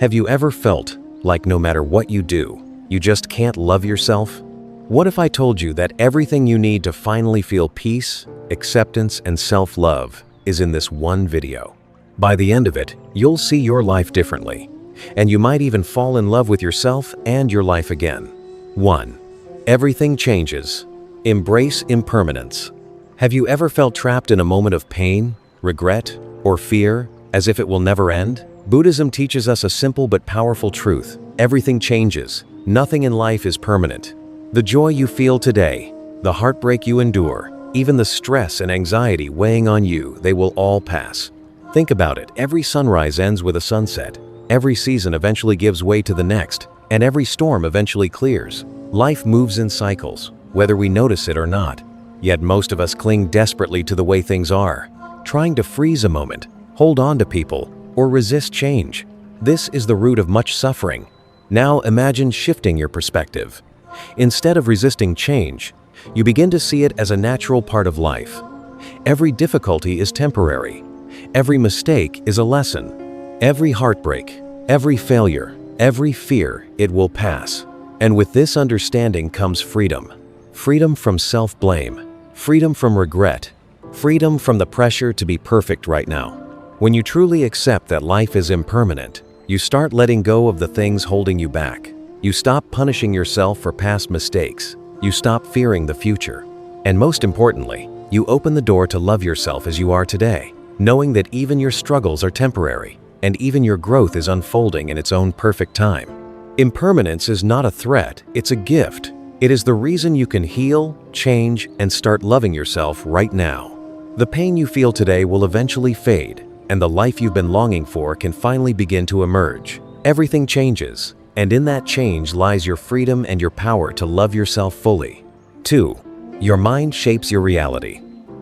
Have you ever felt like no matter what you do, you just can't love yourself? What if I told you that everything you need to finally feel peace, acceptance, and self-love is in this one video? By the end of it, you'll see your life differently, and you might even fall in love with yourself and your life again. 1. Everything changes. Embrace impermanence. Have you ever felt trapped in a moment of pain, regret, or fear, as if it will never end? Buddhism teaches us a simple but powerful truth. Everything changes. Nothing in life is permanent. The joy you feel today, the heartbreak you endure, even the stress and anxiety weighing on you, they will all pass. Think about it. Every sunrise ends with a sunset. Every season eventually gives way to the next, and every storm eventually clears. Life moves in cycles, whether we notice it or not. Yet most of us cling desperately to the way things are, trying to freeze a moment, hold on to people, or resist change. This is the root of much suffering. Now imagine shifting your perspective. Instead of resisting change, you begin to see it as a natural part of life. Every difficulty is temporary. Every mistake is a lesson. Every heartbreak, every failure, every fear, it will pass. And with this understanding comes freedom. Freedom from self-blame. Freedom from regret. Freedom from the pressure to be perfect right now. When you truly accept that life is impermanent, you start letting go of the things holding you back. You stop punishing yourself for past mistakes. You stop fearing the future. And most importantly, you open the door to love yourself as you are today, knowing that even your struggles are temporary, and even your growth is unfolding in its own perfect time. Impermanence is not a threat, it's a gift. It is the reason you can heal, change, and start loving yourself right now. The pain you feel today will eventually fade, and the life you've been longing for can finally begin to emerge. Everything changes, and in that change lies your freedom and your power to love yourself fully. 2. Your mind shapes your reality.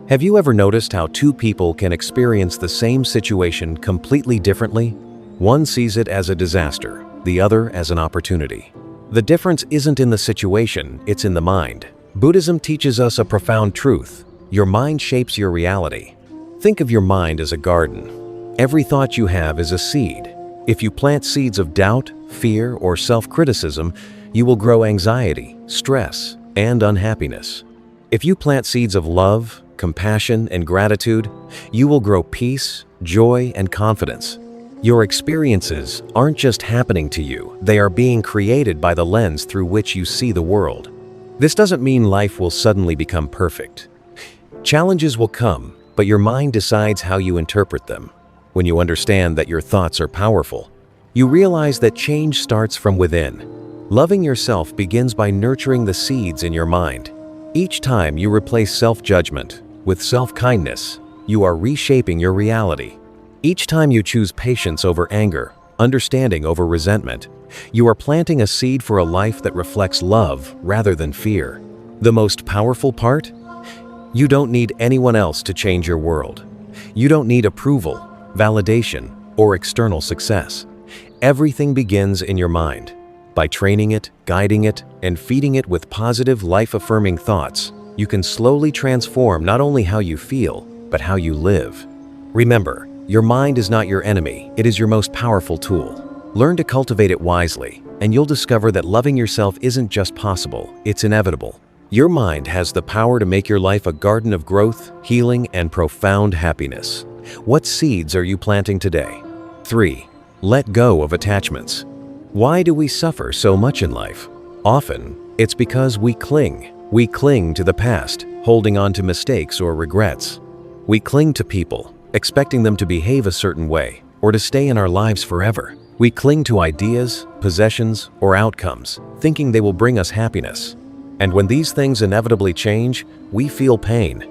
Have you ever noticed how two people can experience the same situation completely differently? One sees it as a disaster, the other as an opportunity. The difference isn't in the situation, it's in the mind. Buddhism teaches us a profound truth. Your mind shapes your reality. Think of your mind as a garden. Every thought you have is a seed. If you plant seeds of doubt, fear, or self-criticism, you will grow anxiety, stress, and unhappiness. If you plant seeds of love, compassion, and gratitude, you will grow peace, joy, and confidence. Your experiences aren't just happening to you, they are being created by the lens through which you see the world. This doesn't mean life will suddenly become perfect. Challenges will come, but your mind decides how you interpret them. When you understand that your thoughts are powerful, you realize that change starts from within. Loving yourself begins by nurturing the seeds in your mind. Each time you replace self-judgment with self-kindness, you are reshaping your reality. Each time you choose patience over anger, understanding over resentment, you are planting a seed for a life that reflects love rather than fear. The most powerful part? You don't need anyone else to change your world. You don't need approval, validation, or external success. Everything begins in your mind. By training it, guiding it, and feeding it with positive, life-affirming thoughts, you can slowly transform not only how you feel, but how you live. Remember, your mind is not your enemy, it is your most powerful tool. Learn to cultivate it wisely, and you'll discover that loving yourself isn't just possible, it's inevitable. Your mind has the power to make your life a garden of growth, healing, and profound happiness. What seeds are you planting today? 3. Let go of attachments. Why do we suffer so much in life? Often, it's because we cling. We cling to the past, holding on to mistakes or regrets. We cling to people, expecting them to behave a certain way, or to stay in our lives forever. We cling to ideas, possessions, or outcomes, thinking they will bring us happiness. And when these things inevitably change, we feel pain.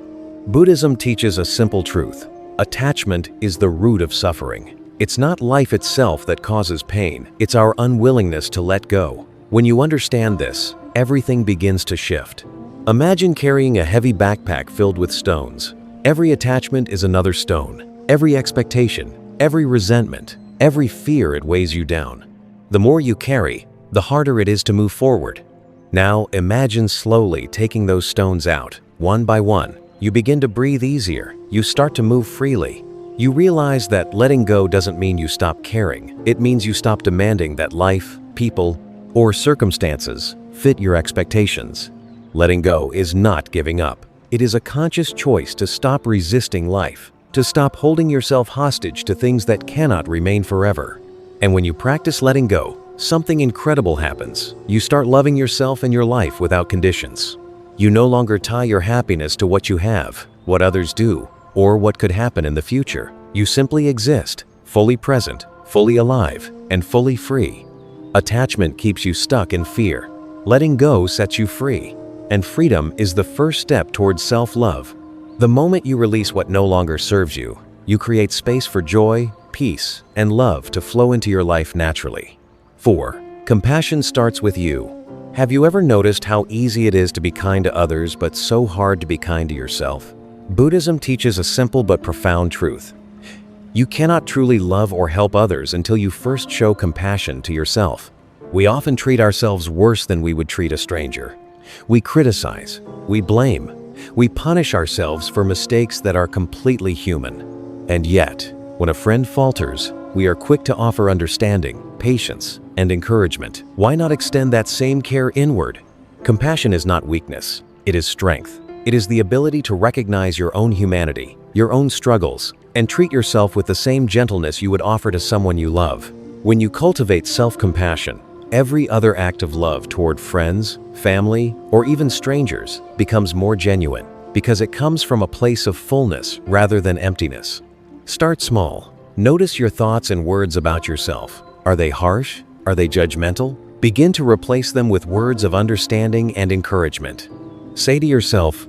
Buddhism teaches a simple truth. Attachment is the root of suffering. It's not life itself that causes pain, it's our unwillingness to let go. When you understand this, everything begins to shift. Imagine carrying a heavy backpack filled with stones. Every attachment is another stone. Every expectation, every resentment, every fear, it weighs you down. The more you carry, the harder it is to move forward. Now imagine slowly taking those stones out, one by one. You begin to breathe easier, you start to move freely. You realize that letting go doesn't mean you stop caring. It means you stop demanding that life, people, or circumstances fit your expectations. Letting go is not giving up. It is a conscious choice to stop resisting life, to stop holding yourself hostage to things that cannot remain forever. And when you practice letting go, something incredible happens. You start loving yourself and your life without conditions. You no longer tie your happiness to what you have, what others do, or what could happen in the future. You simply exist, fully present, fully alive, and fully free. Attachment keeps you stuck in fear. Letting go sets you free. And freedom is the first step towards self-love. The moment you release what no longer serves you, you create space for joy, peace, and love to flow into your life naturally. 4. Compassion starts with you. Have you ever noticed how easy it is to be kind to others but so hard to be kind to yourself? Buddhism teaches a simple but profound truth. You cannot truly love or help others until you first show compassion to yourself. We often treat ourselves worse than we would treat a stranger. We criticize, we blame, we punish ourselves for mistakes that are completely human. And yet, when a friend falters, we are quick to offer understanding, patience, and encouragement. Why not extend that same care inward? Compassion is not weakness, it is strength. It is the ability to recognize your own humanity, your own struggles, and treat yourself with the same gentleness you would offer to someone you love. When you cultivate self-compassion, every other act of love toward friends, family, or even strangers becomes more genuine because it comes from a place of fullness rather than emptiness. Start small. Notice your thoughts and words about yourself. Are they harsh? Are they judgmental? Begin to replace them with words of understanding and encouragement. Say to yourself,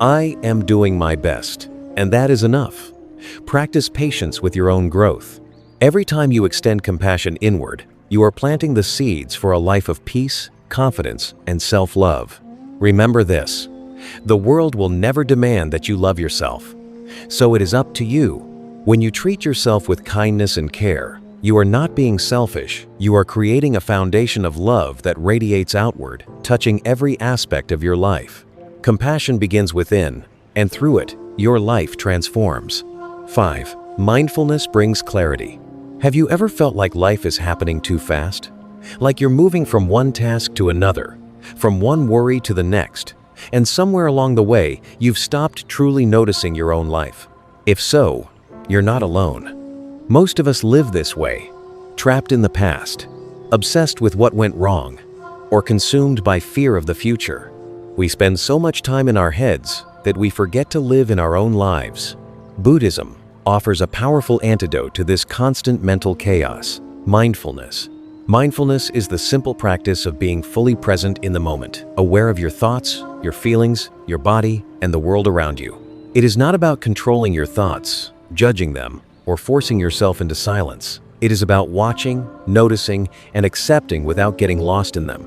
"I am doing my best," and that is enough. Practice patience with your own growth. Every time you extend compassion inward, you are planting the seeds for a life of peace, confidence, and self-love. Remember this: the world will never demand that you love yourself. So it is up to you. When you treat yourself with kindness and care, you are not being selfish. You are creating a foundation of love that radiates outward, touching every aspect of your life. Compassion begins within, and through it, your life transforms. 5. Mindfulness brings clarity. Have you ever felt like life is happening too fast? Like you're moving from one task to another, from one worry to the next, and somewhere along the way, you've stopped truly noticing your own life? If so, you're not alone. Most of us live this way, trapped in the past, obsessed with what went wrong, or consumed by fear of the future. We spend so much time in our heads that we forget to live in our own lives. Buddhism offers a powerful antidote to this constant mental chaos: mindfulness. Mindfulness is the simple practice of being fully present in the moment, aware of your thoughts, your feelings, your body, and the world around you. It is not about controlling your thoughts, judging them, or forcing yourself into silence. It is about watching, noticing, and accepting without getting lost in them.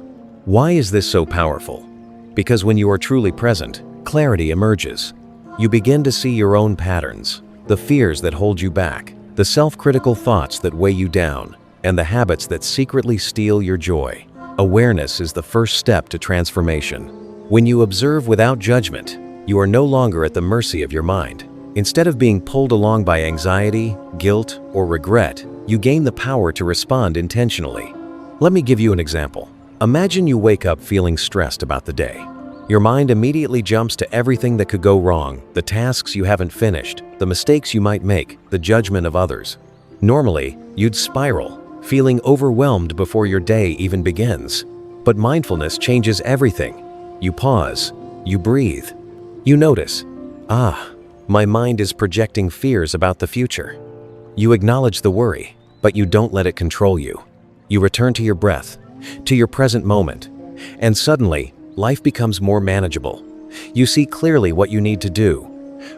Why is this so powerful? Because when you are truly present, clarity emerges. You begin to see your own patterns, the fears that hold you back, the self-critical thoughts that weigh you down, and the habits that secretly steal your joy. Awareness is the first step to transformation. When you observe without judgment, you are no longer at the mercy of your mind. Instead of being pulled along by anxiety, guilt, or regret, you gain the power to respond intentionally. Let me give you an example. Imagine you wake up feeling stressed about the day. Your mind immediately jumps to everything that could go wrong, the tasks you haven't finished, the mistakes you might make, the judgment of others. Normally, you'd spiral, feeling overwhelmed before your day even begins. But mindfulness changes everything. You pause, you breathe, you notice, my mind is projecting fears about the future. You acknowledge the worry, but you don't let it control you. You return to your breath, to your present moment, and suddenly, life becomes more manageable. You see clearly what you need to do,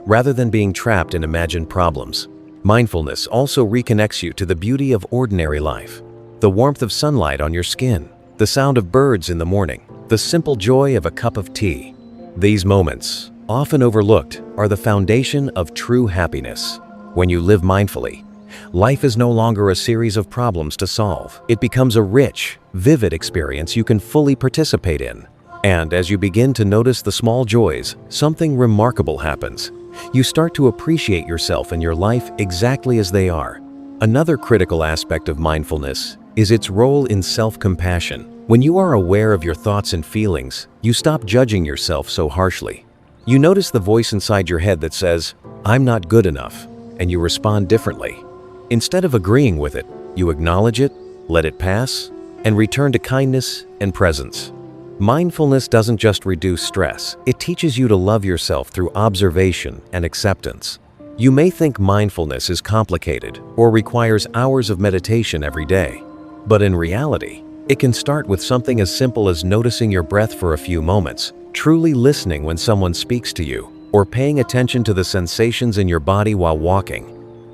rather than being trapped in imagined problems. Mindfulness also reconnects you to the beauty of ordinary life, the warmth of sunlight on your skin, the sound of birds in the morning, the simple joy of a cup of tea. These moments, often overlooked, are the foundation of true happiness. When you live mindfully, life is no longer a series of problems to solve. It becomes a rich, vivid experience you can fully participate in. And as you begin to notice the small joys, something remarkable happens. You start to appreciate yourself and your life exactly as they are. Another critical aspect of mindfulness is its role in self-compassion. When you are aware of your thoughts and feelings, you stop judging yourself so harshly. You notice the voice inside your head that says, "I'm not good enough," and you respond differently. Instead of agreeing with it, you acknowledge it, let it pass, and return to kindness and presence. Mindfulness doesn't just reduce stress, it teaches you to love yourself through observation and acceptance. You may think mindfulness is complicated or requires hours of meditation every day, but in reality, it can start with something as simple as noticing your breath for a few moments, truly listening when someone speaks to you, or paying attention to the sensations in your body while walking.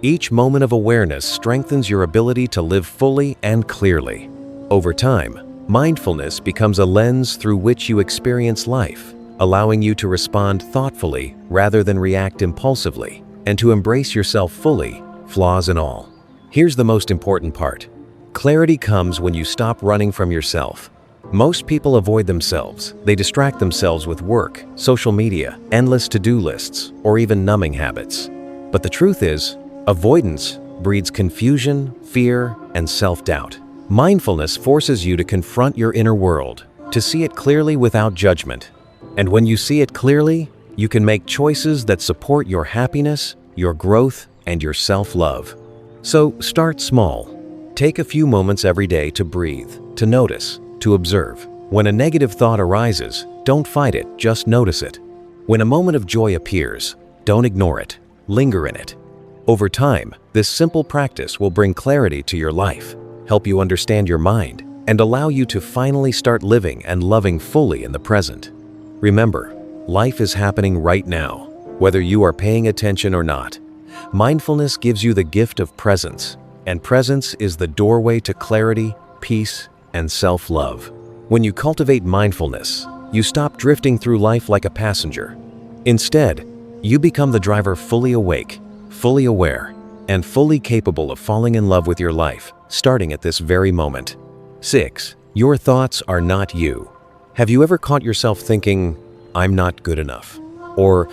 Each moment of awareness strengthens your ability to live fully and clearly. Over time, mindfulness becomes a lens through which you experience life, allowing you to respond thoughtfully rather than react impulsively, and to embrace yourself fully, flaws and all. Here's the most important part. Clarity comes when you stop running from yourself. Most people avoid themselves. They distract themselves with work, social media, endless to-do lists, or even numbing habits. But the truth is, avoidance breeds confusion, fear, and self-doubt. Mindfulness forces you to confront your inner world, to see it clearly without judgment. And when you see it clearly, you can make choices that support your happiness, your growth, and your self-love. So start small. Take a few moments every day to breathe, to notice, to observe. When a negative thought arises, don't fight it, just notice it. When a moment of joy appears, don't ignore it, linger in it. Over time, this simple practice will bring clarity to your life, help you understand your mind, and allow you to finally start living and loving fully in the present. Remember, life is happening right now, whether you are paying attention or not. Mindfulness gives you the gift of presence, and presence is the doorway to clarity, peace, and self-love. When you cultivate mindfulness, you stop drifting through life like a passenger. Instead, you become the driver, fully awake, fully aware, and fully capable of falling in love with your life, starting at this very moment. 6. Your thoughts are not you. Have you ever caught yourself thinking, "I'm not good enough," or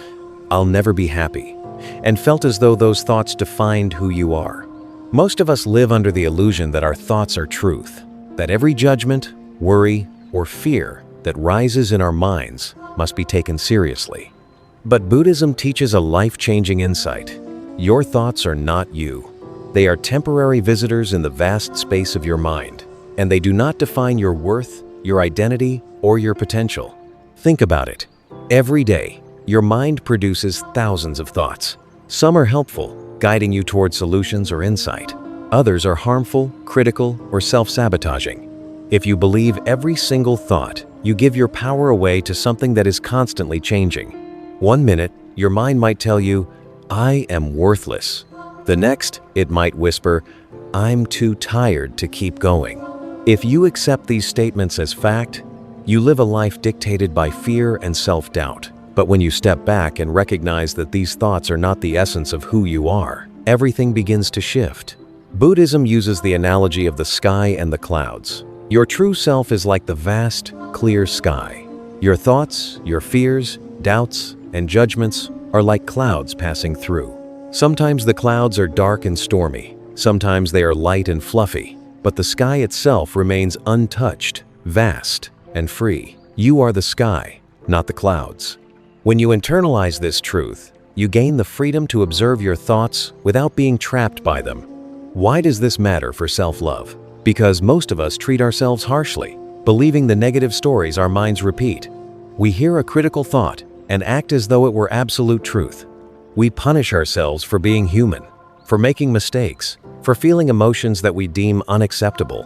"I'll never be happy," and felt as though those thoughts defined who you are? Most of us live under the illusion that our thoughts are truth, that every judgment, worry, or fear that rises in our minds must be taken seriously. But Buddhism teaches a life-changing insight. Your thoughts are not you. They are temporary visitors in the vast space of your mind, and they do not define your worth, your identity, or your potential. Think about it. Every day, your mind produces thousands of thoughts. Some are helpful, guiding you toward solutions or insight. Others are harmful, critical, or self-sabotaging. If you believe every single thought, you give your power away to something that is constantly changing. One minute, your mind might tell you, "I am worthless." The next, it might whisper, "I'm too tired to keep going." If you accept these statements as fact, you live a life dictated by fear and self-doubt. But when you step back and recognize that these thoughts are not the essence of who you are, everything begins to shift. Buddhism uses the analogy of the sky and the clouds. Your true self is like the vast, clear sky. Your thoughts, your fears, doubts, and judgments are like clouds passing through. Sometimes the clouds are dark and stormy. Sometimes they are light and fluffy. But the sky itself remains untouched, vast, and free. You are the sky, not the clouds. When you internalize this truth, you gain the freedom to observe your thoughts without being trapped by them. Why does this matter for self-love? Because most of us treat ourselves harshly, believing the negative stories our minds repeat. We hear a critical thought and act as though it were absolute truth. We punish ourselves for being human, for making mistakes, for feeling emotions that we deem unacceptable.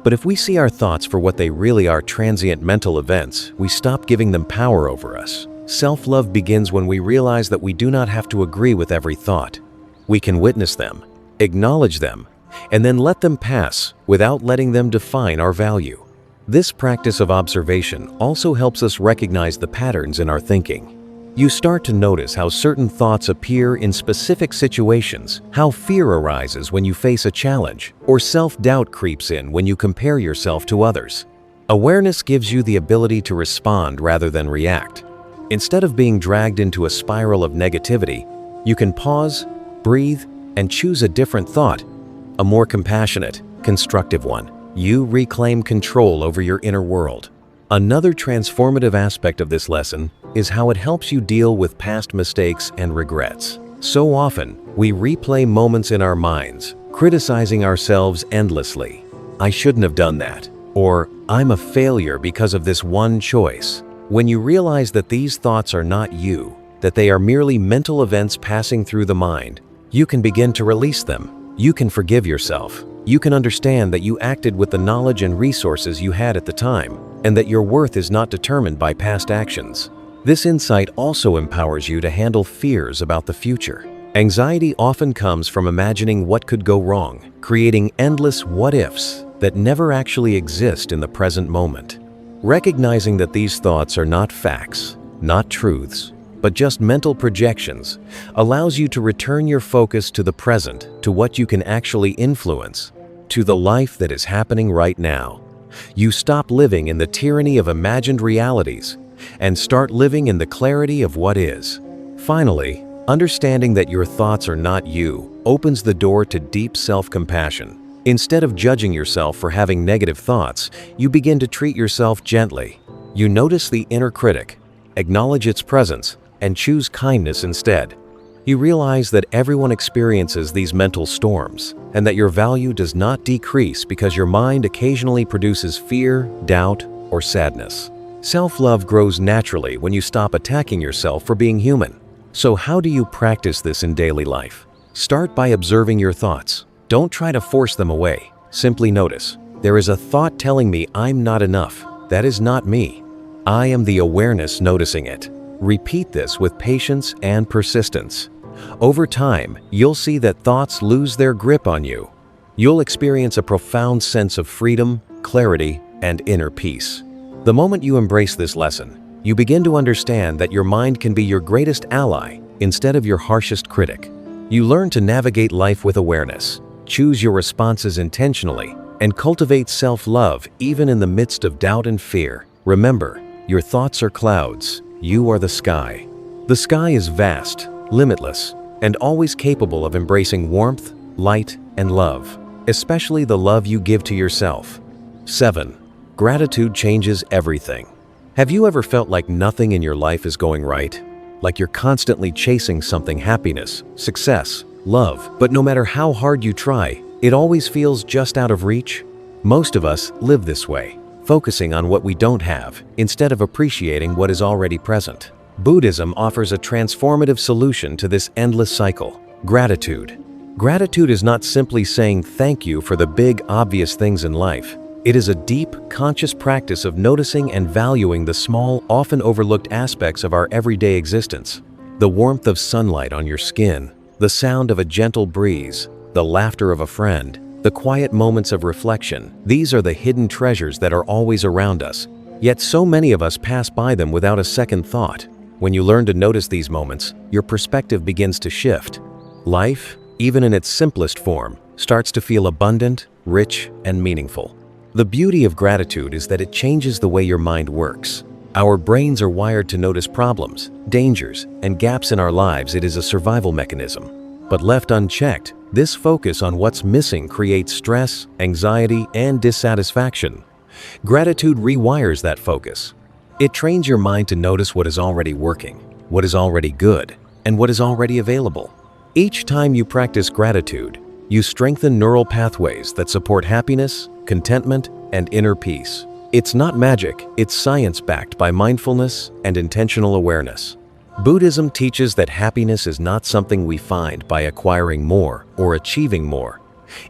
But if we see our thoughts for what they really are, transient mental events, we stop giving them power over us. Self-love begins when we realize that we do not have to agree with every thought. We can witness them, acknowledge them, and then let them pass without letting them define our value. This practice of observation also helps us recognize the patterns in our thinking. You start to notice how certain thoughts appear in specific situations, how fear arises when you face a challenge, or self-doubt creeps in when you compare yourself to others. Awareness gives you the ability to respond rather than react. Instead of being dragged into a spiral of negativity, you can pause, breathe, and choose a different thought, a more compassionate, constructive one. You reclaim control over your inner world. Another transformative aspect of this lesson is how it helps you deal with past mistakes and regrets. So often, we replay moments in our minds, criticizing ourselves endlessly. I shouldn't have done that. Or, I'm a failure because of this one choice. When you realize that these thoughts are not you, that they are merely mental events passing through the mind, you can begin to release them. You can forgive yourself. You can understand that you acted with the knowledge and resources you had at the time, and that your worth is not determined by past actions. This insight also empowers you to handle fears about the future. Anxiety often comes from imagining what could go wrong, creating endless what-ifs that never actually exist in the present moment. Recognizing that these thoughts are not facts, not truths, but just mental projections, allows you to return your focus to the present, to what you can actually influence, to the life that is happening right now. You stop living in the tyranny of imagined realities and start living in the clarity of what is. Finally, understanding that your thoughts are not you opens the door to deep self-compassion. Instead of judging yourself for having negative thoughts, you begin to treat yourself gently. You notice the inner critic, acknowledge its presence, and choose kindness instead. You realize that everyone experiences these mental storms, and that your value does not decrease because your mind occasionally produces fear, doubt, or sadness. Self-love grows naturally when you stop attacking yourself for being human. So how do you practice this in daily life? Start by observing your thoughts. Don't try to force them away. Simply notice. There is a thought telling me I'm not enough. That is not me. I am the awareness noticing it. Repeat this with patience and persistence. Over time, you'll see that thoughts lose their grip on you. You'll experience a profound sense of freedom, clarity, and inner peace. The moment you embrace this lesson, you begin to understand that your mind can be your greatest ally instead of your harshest critic. You learn to navigate life with awareness, choose your responses intentionally, and cultivate self-love even in the midst of doubt and fear. Remember, your thoughts are clouds. You are the sky. The sky is vast, limitless, and always capable of embracing warmth, light, and love, especially the love you give to yourself. 7. Gratitude changes everything. Have you ever felt like nothing in your life is going right? Like you're constantly chasing something: happiness, success, love, but no matter how hard you try, it always feels just out of reach? Most of us live this way, focusing on what we don't have instead of appreciating what is already present. Buddhism offers a transformative solution to this endless cycle: gratitude. Gratitude is not simply saying thank you for the big, obvious things in life. It is a deep, conscious practice of noticing and valuing the small, often overlooked aspects of our everyday existence. The warmth of sunlight on your skin, the sound of a gentle breeze, the laughter of a friend, the quiet moments of reflection. These are the hidden treasures that are always around us. Yet so many of us pass by them without a second thought. When you learn to notice these moments, your perspective begins to shift. Life, even in its simplest form, starts to feel abundant, rich, and meaningful. The beauty of gratitude is that it changes the way your mind works. Our brains are wired to notice problems, dangers, and gaps in our lives. It is a survival mechanism. But left unchecked, this focus on what's missing creates stress, anxiety, and dissatisfaction. Gratitude rewires that focus. It trains your mind to notice what is already working, what is already good, and what is already available. Each time you practice gratitude, you strengthen neural pathways that support happiness, contentment, and inner peace. It's not magic, it's science backed by mindfulness and intentional awareness. Buddhism teaches that happiness is not something we find by acquiring more or achieving more.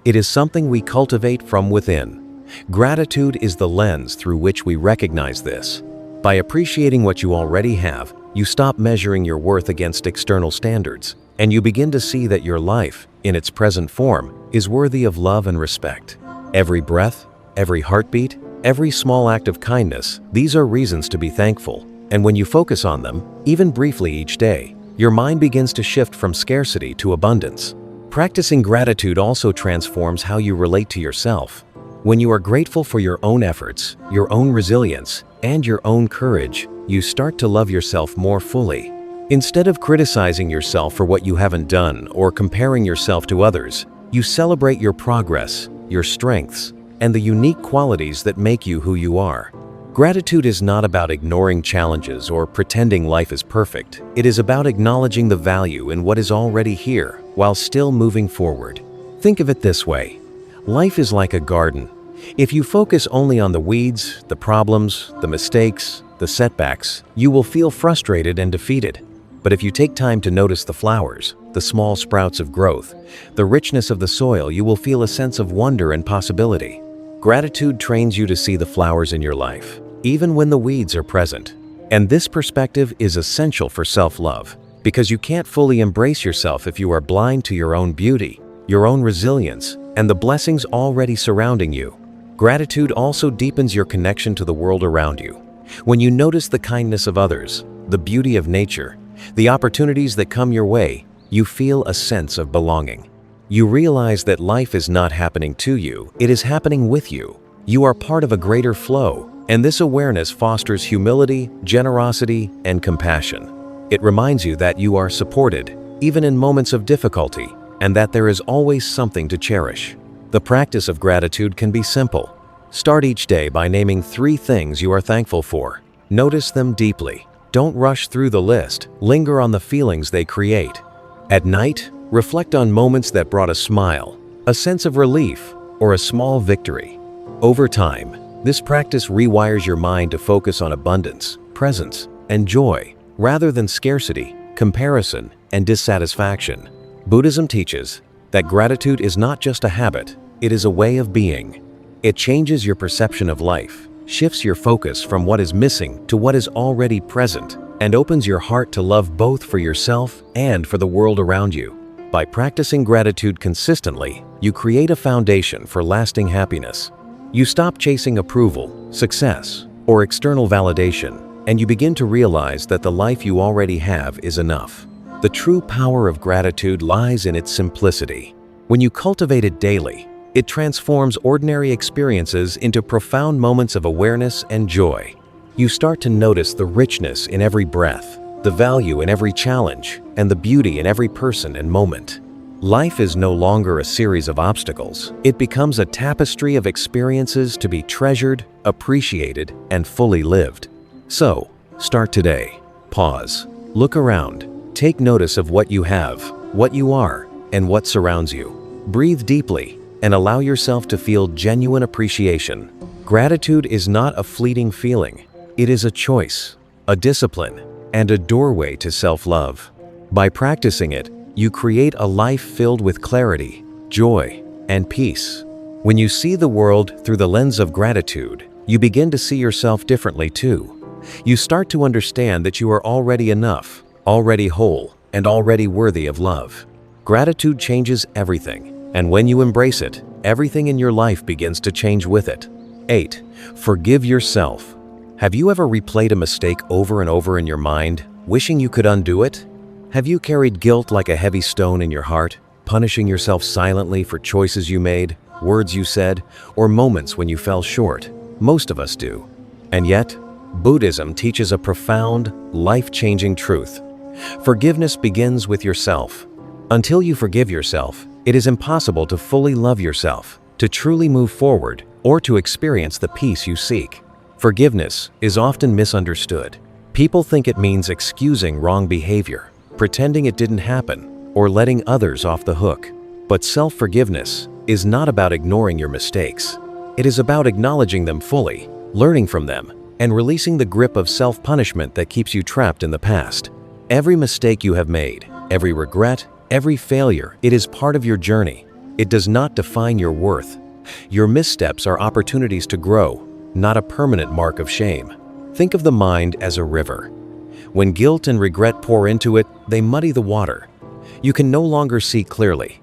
It is something we cultivate from within. Gratitude is the lens through which we recognize this. By appreciating what you already have, you stop measuring your worth against external standards, and you begin to see that your life, in its present form, is worthy of love and respect. Every breath, every heartbeat, every small act of kindness, these are reasons to be thankful. And when you focus on them, even briefly each day, your mind begins to shift from scarcity to abundance. Practicing gratitude also transforms how you relate to yourself. When you are grateful for your own efforts, your own resilience, and your own courage, you start to love yourself more fully. Instead of criticizing yourself for what you haven't done or comparing yourself to others, you celebrate your progress, your strengths, and the unique qualities that make you who you are. Gratitude is not about ignoring challenges or pretending life is perfect. It is about acknowledging the value in what is already here while still moving forward. Think of it this way. Life is like a garden. If you focus only on the weeds, the problems, the mistakes, the setbacks, you will feel frustrated and defeated. But if you take time to notice the flowers, the small sprouts of growth, the richness of the soil, you will feel a sense of wonder and possibility. Gratitude trains you to see the flowers in your life, even when the weeds are present. And this perspective is essential for self-love, because you can't fully embrace yourself if you are blind to your own beauty, your own resilience, and the blessings already surrounding you. Gratitude also deepens your connection to the world around you. When you notice the kindness of others, the beauty of nature, the opportunities that come your way, you feel a sense of belonging. You realize that life is not happening to you, it is happening with you. You are part of a greater flow, and this awareness fosters humility, generosity, and compassion. It reminds you that you are supported, even in moments of difficulty, and that there is always something to cherish. The practice of gratitude can be simple. Start each day by naming 3 things you are thankful for. Notice them deeply. Don't rush through the list. Linger on the feelings they create. At night, reflect on moments that brought a smile, a sense of relief, or a small victory. Over time, this practice rewires your mind to focus on abundance, presence, and joy, rather than scarcity, comparison, and dissatisfaction. Buddhism teaches that gratitude is not just a habit, it is a way of being. It changes your perception of life, shifts your focus from what is missing to what is already present, and opens your heart to love both for yourself and for the world around you. By practicing gratitude consistently, you create a foundation for lasting happiness. You stop chasing approval, success, or external validation, and you begin to realize that the life you already have is enough. The true power of gratitude lies in its simplicity. When you cultivate it daily, it transforms ordinary experiences into profound moments of awareness and joy. You start to notice the richness in every breath, the value in every challenge, and the beauty in every person and moment. Life is no longer a series of obstacles. It becomes a tapestry of experiences to be treasured, appreciated, and fully lived. So, start today. Pause. Look around. Take notice of what you have, what you are, and what surrounds you. Breathe deeply and allow yourself to feel genuine appreciation. Gratitude is not a fleeting feeling. It is a choice, a discipline, and a doorway to self-love. By practicing it, you create a life filled with clarity, joy, and peace. When you see the world through the lens of gratitude, you begin to see yourself differently too. You start to understand that you are already enough, already whole, and already worthy of love. Gratitude changes everything, and when you embrace it, everything in your life begins to change with it. 8. Forgive yourself. Have you ever replayed a mistake over and over in your mind, wishing you could undo it? Have you carried guilt like a heavy stone in your heart, punishing yourself silently for choices you made, words you said, or moments when you fell short? Most of us do. And yet, Buddhism teaches a profound, life-changing truth. Forgiveness begins with yourself. Until you forgive yourself, it is impossible to fully love yourself, to truly move forward, or to experience the peace you seek. Forgiveness is often misunderstood. People think it means excusing wrong behavior, pretending it didn't happen, or letting others off the hook. But self-forgiveness is not about ignoring your mistakes. It is about acknowledging them fully, learning from them, and releasing the grip of self-punishment that keeps you trapped in the past. Every mistake you have made, every regret, every failure, it is part of your journey. It does not define your worth. Your missteps are opportunities to grow, not a permanent mark of shame. Think of the mind as a river. When guilt and regret pour into it, they muddy the water. You can no longer see clearly.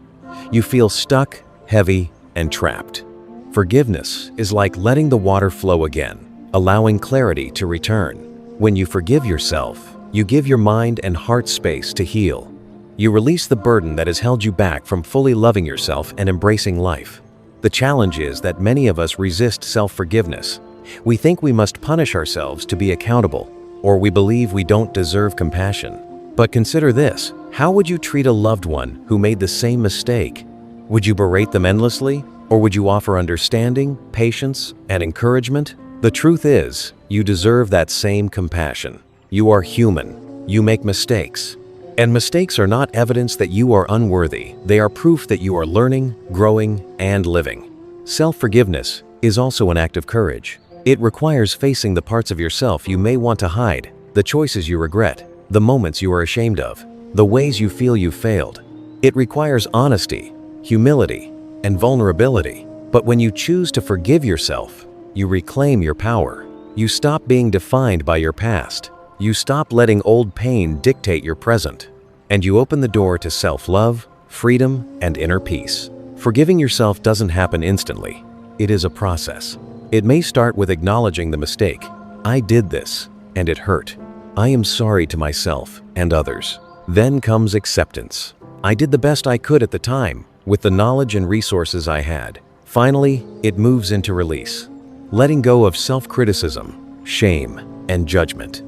You feel stuck, heavy, and trapped. Forgiveness is like letting the water flow again, allowing clarity to return. When you forgive yourself, you give your mind and heart space to heal. You release the burden that has held you back from fully loving yourself and embracing life. The challenge is that many of us resist self-forgiveness. We think we must punish ourselves to be accountable, or we believe we don't deserve compassion. But consider this: how would you treat a loved one who made the same mistake? Would you berate them endlessly, or would you offer understanding, patience, and encouragement? The truth is, you deserve that same compassion. You are human. You make mistakes. And mistakes are not evidence that you are unworthy. They are proof that you are learning, growing, and living. Self-forgiveness is also an act of courage. It requires facing the parts of yourself you may want to hide, the choices you regret, the moments you are ashamed of, the ways you feel you failed. It requires honesty, humility, and vulnerability. But when you choose to forgive yourself, you reclaim your power. You stop being defined by your past. You stop letting old pain dictate your present. And you open the door to self-love, freedom, and inner peace. Forgiving yourself doesn't happen instantly. It is a process. It may start with acknowledging the mistake. I did this, and it hurt. I am sorry to myself and others. Then comes acceptance. I did the best I could at the time, with the knowledge and resources I had. Finally, it moves into release, letting go of self-criticism, shame, and judgment.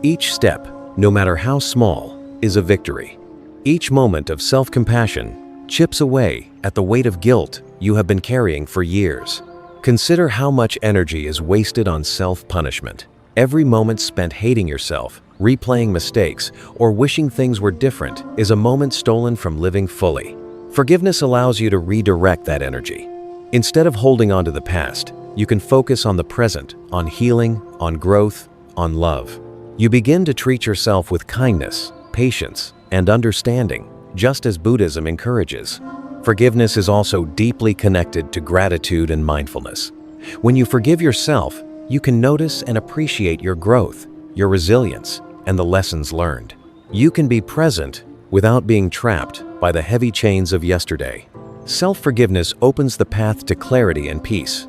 Each step, no matter how small, is a victory. Each moment of self-compassion chips away at the weight of guilt you have been carrying for years. Consider how much energy is wasted on self-punishment. Every moment spent hating yourself, replaying mistakes, or wishing things were different is a moment stolen from living fully. Forgiveness allows you to redirect that energy. Instead of holding on to the past, you can focus on the present, on healing, on growth, on love. You begin to treat yourself with kindness, patience, and understanding, just as Buddhism encourages. Forgiveness is also deeply connected to gratitude and mindfulness. When you forgive yourself, you can notice and appreciate your growth, your resilience, and the lessons learned. You can be present without being trapped by the heavy chains of yesterday. Self-forgiveness opens the path to clarity and peace,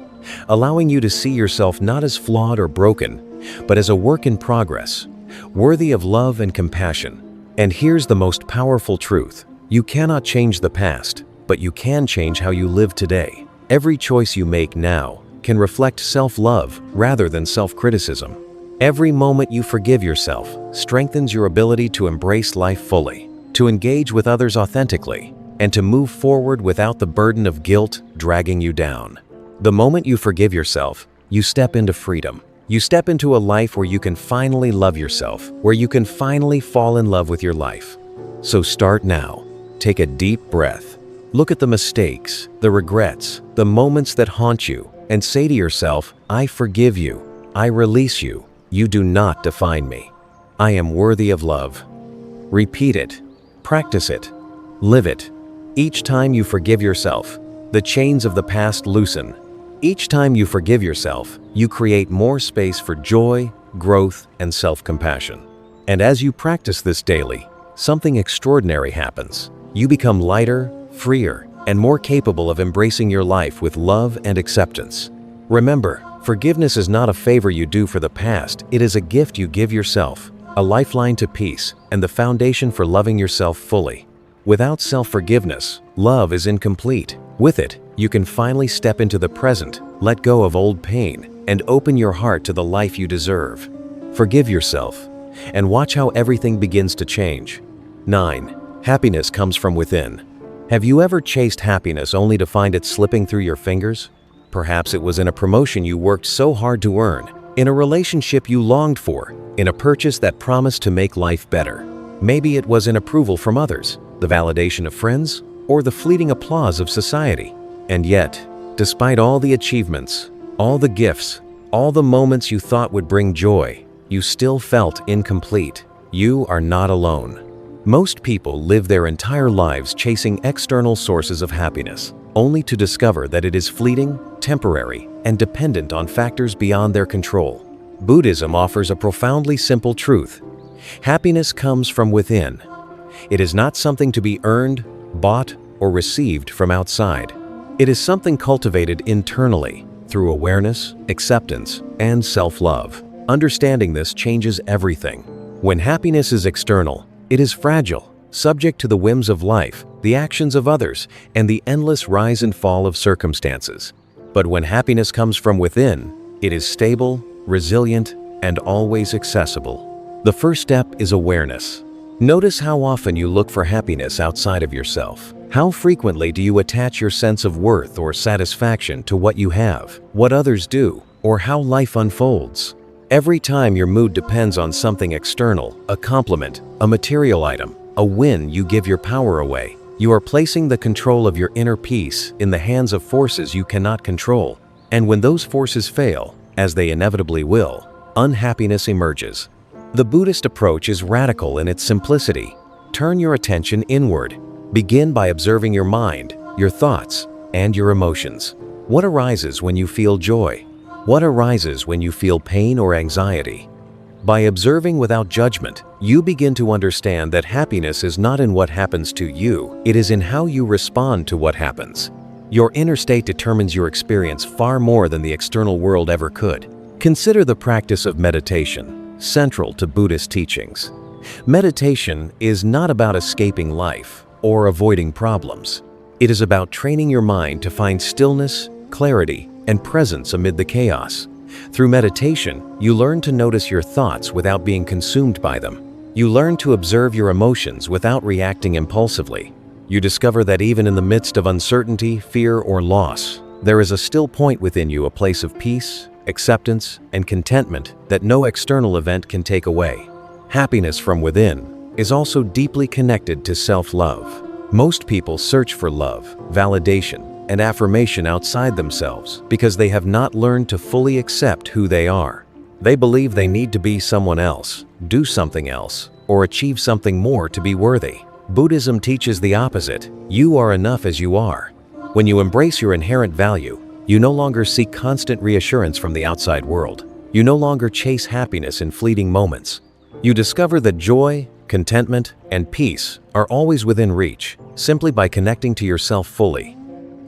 allowing you to see yourself not as flawed or broken, but as a work in progress, worthy of love and compassion. And here's the most powerful truth: you cannot change the past, but you can change how you live today. Every choice you make now can reflect self-love rather than self-criticism. Every moment you forgive yourself strengthens your ability to embrace life fully, to engage with others authentically, and to move forward without the burden of guilt dragging you down. The moment you forgive yourself, you step into freedom. You step into a life where you can finally love yourself, where you can finally fall in love with your life. So start now. Take a deep breath. Look at the mistakes, the regrets, the moments that haunt you, and say to yourself, I forgive you. I release you. You do not define me. I am worthy of love. Repeat it. Practice it. Live it. Each time you forgive yourself, the chains of the past loosen. Each time you forgive yourself, you create more space for joy, growth, and self-compassion. And as you practice this daily, something extraordinary happens. You become lighter, freer, and more capable of embracing your life with love and acceptance. Remember, forgiveness is not a favor you do for the past, it is a gift you give yourself, a lifeline to peace, and the foundation for loving yourself fully. Without self-forgiveness, love is incomplete. With it, you can finally step into the present, let go of old pain, and open your heart to the life you deserve. Forgive yourself, and watch how everything begins to change. 9. Happiness comes from within. Have you ever chased happiness only to find it slipping through your fingers? Perhaps it was in a promotion you worked so hard to earn, in a relationship you longed for, in a purchase that promised to make life better. Maybe it was in approval from others, the validation of friends, or the fleeting applause of society. And yet, despite all the achievements, all the gifts, all the moments you thought would bring joy, you still felt incomplete. You are not alone. Most people live their entire lives chasing external sources of happiness, only to discover that it is fleeting, temporary, and dependent on factors beyond their control. Buddhism offers a profoundly simple truth. Happiness comes from within. It is not something to be earned, bought, or received from outside. It is something cultivated internally through awareness, acceptance, and self-love. Understanding this changes everything. When happiness is external, it is fragile, subject to the whims of life, the actions of others, and the endless rise and fall of circumstances. But when happiness comes from within, It is stable, resilient, and always accessible. The first step is awareness. Notice how often you look for happiness outside of yourself. How frequently do you attach your sense of worth or satisfaction to what you have, what others do, or how life unfolds? Every time your mood depends on something external, a compliment, a material item, a win, you give your power away. You are placing the control of your inner peace in the hands of forces you cannot control. And when those forces fail, as they inevitably will, unhappiness emerges. The Buddhist approach is radical in its simplicity. Turn your attention inward. Begin by observing your mind, your thoughts, and your emotions. What arises when you feel joy? What arises when you feel pain or anxiety? By observing without judgment, you begin to understand that happiness is not in what happens to you, it is in how you respond to what happens. Your inner state determines your experience far more than the external world ever could. Consider the practice of meditation, central to Buddhist teachings. Meditation is not about escaping life or avoiding problems. It is about training your mind to find stillness, clarity, and presence amid the chaos. Through meditation, you learn to notice your thoughts without being consumed by them. You learn to observe your emotions without reacting impulsively. You discover that even in the midst of uncertainty, fear, or loss, there is a still point within you, a place of peace, acceptance, and contentment that no external event can take away. Happiness from within is also deeply connected to self-love. Most people search for love, validation, and affirmation outside themselves because they have not learned to fully accept who they are. They believe they need to be someone else, do something else, or achieve something more to be worthy. Buddhism teaches the opposite. You are enough as you are. When you embrace your inherent value, you no longer seek constant reassurance from the outside world. You no longer chase happiness in fleeting moments. You discover that joy, contentment, and peace are always within reach, simply by connecting to yourself fully.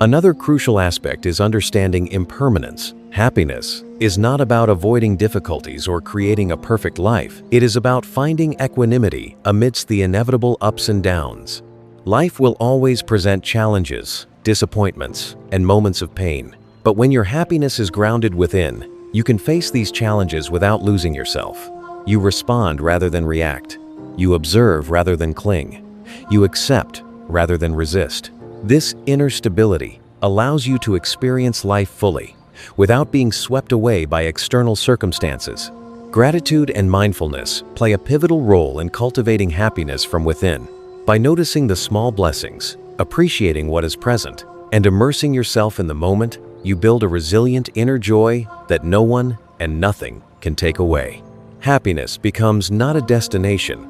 Another crucial aspect is understanding impermanence. Happiness is not about avoiding difficulties or creating a perfect life. It is about finding equanimity amidst the inevitable ups and downs. Life will always present challenges, disappointments, and moments of pain. But when your happiness is grounded within, you can face these challenges without losing yourself. You respond rather than react. You observe rather than cling. You accept rather than resist. This inner stability allows you to experience life fully, without being swept away by external circumstances. Gratitude and mindfulness play a pivotal role in cultivating happiness from within. By noticing the small blessings, appreciating what is present, and immersing yourself in the moment, you build a resilient inner joy that no one and nothing can take away. Happiness becomes not a destination,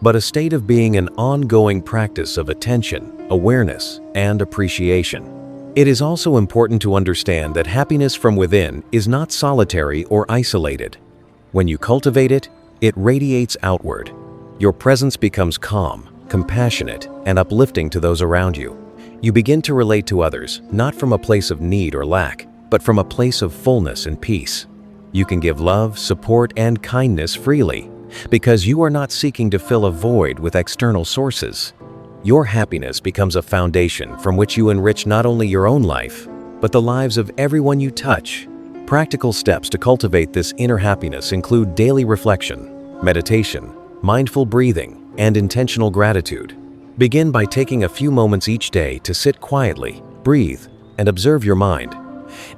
but a state of being, an ongoing practice of attention, awareness, and appreciation. It is also important to understand that happiness from within is not solitary or isolated. When you cultivate it, it radiates outward. Your presence becomes calm, compassionate, and uplifting to those around you. You begin to relate to others, not from a place of need or lack, but from a place of fullness and peace. You can give love, support, and kindness freely, because you are not seeking to fill a void with external sources. Your happiness becomes a foundation from which you enrich not only your own life, but the lives of everyone you touch. Practical steps to cultivate this inner happiness include daily reflection, meditation, mindful breathing, and intentional gratitude. Begin by taking a few moments each day to sit quietly, breathe, and observe your mind.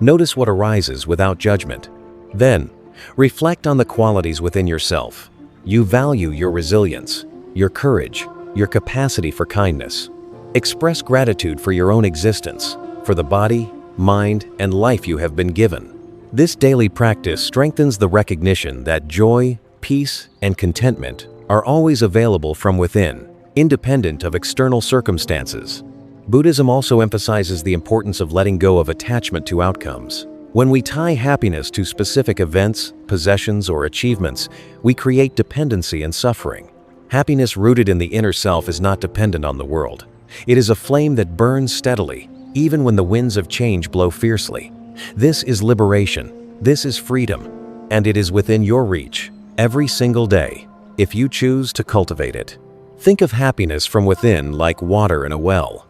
Notice what arises without judgment. Then, reflect on the qualities within yourself. You value your resilience, your courage, your capacity for kindness. Express gratitude for your own existence, for the body, mind, and life you have been given. This daily practice strengthens the recognition that joy, peace, and contentment are always available from within, independent of external circumstances. Buddhism also emphasizes the importance of letting go of attachment to outcomes. When we tie happiness to specific events, possessions, or achievements, we create dependency and suffering. Happiness rooted in the inner self is not dependent on the world. It is a flame that burns steadily, even when the winds of change blow fiercely. This is liberation. This is freedom. And it is within your reach, every single day, if you choose to cultivate it. Think of happiness from within like water in a well.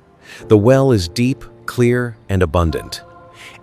The well is deep, clear, and abundant.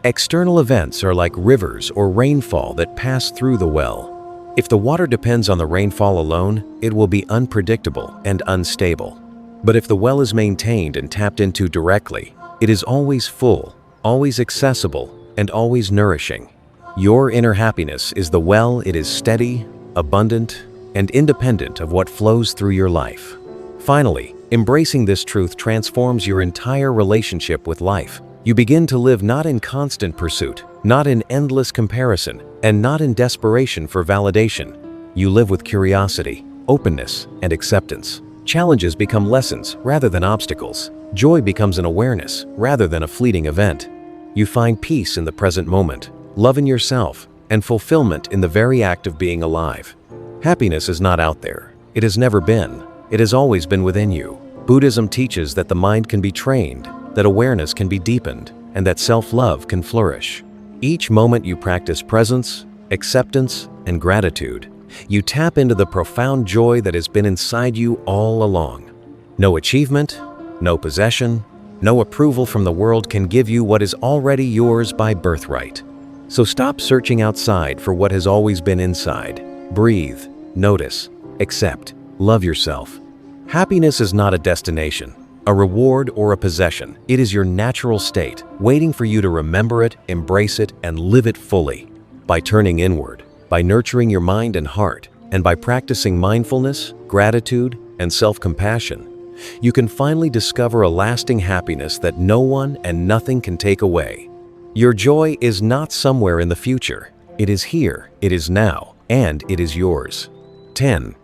External events are like rivers or rainfall that pass through the well. If the water depends on the rainfall alone, it will be unpredictable and unstable. But if the well is maintained and tapped into directly, it is always full, always accessible, and always nourishing. Your inner happiness is the well. It is steady, abundant, and independent of what flows through your life. Finally, embracing this truth transforms your entire relationship with life. You begin to live not in constant pursuit, not in endless comparison, and not in desperation for validation. You live with curiosity, openness, and acceptance. Challenges become lessons rather than obstacles. Joy becomes an awareness rather than a fleeting event. You find peace in the present moment, love in yourself, and fulfillment in the very act of being alive. Happiness is not out there. It has never been. It has always been within you. Buddhism teaches that the mind can be trained, that awareness can be deepened, and that self-love can flourish. Each moment you practice presence, acceptance, and gratitude, you tap into the profound joy that has been inside you all along. No achievement, no possession, no approval from the world can give you what is already yours by birthright. So stop searching outside for what has always been inside. Breathe, notice, accept, love yourself. Happiness is not a destination, a reward, or a possession. It is your natural state, waiting for you to remember it, embrace it, and live it fully. By turning inward, by nurturing your mind and heart, and by practicing mindfulness, gratitude, and self-compassion, you can finally discover a lasting happiness that no one and nothing can take away. Your joy is not somewhere in the future. It is here, it is now, and it is yours. 10.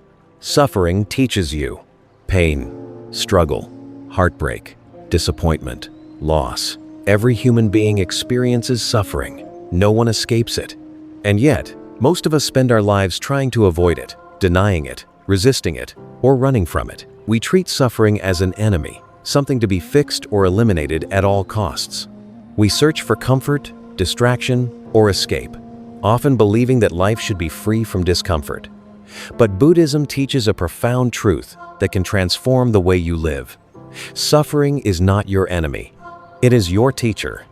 Suffering teaches you. Pain, struggle, heartbreak, disappointment, loss. Every human being experiences suffering. No one escapes it. And yet, most of us spend our lives trying to avoid it, denying it, resisting it, or running from it. We treat suffering as an enemy, something to be fixed or eliminated at all costs. We search for comfort, distraction, or escape, often believing that life should be free from discomfort. But Buddhism teaches a profound truth that can transform the way you live. Suffering is not your enemy. It is your teacher.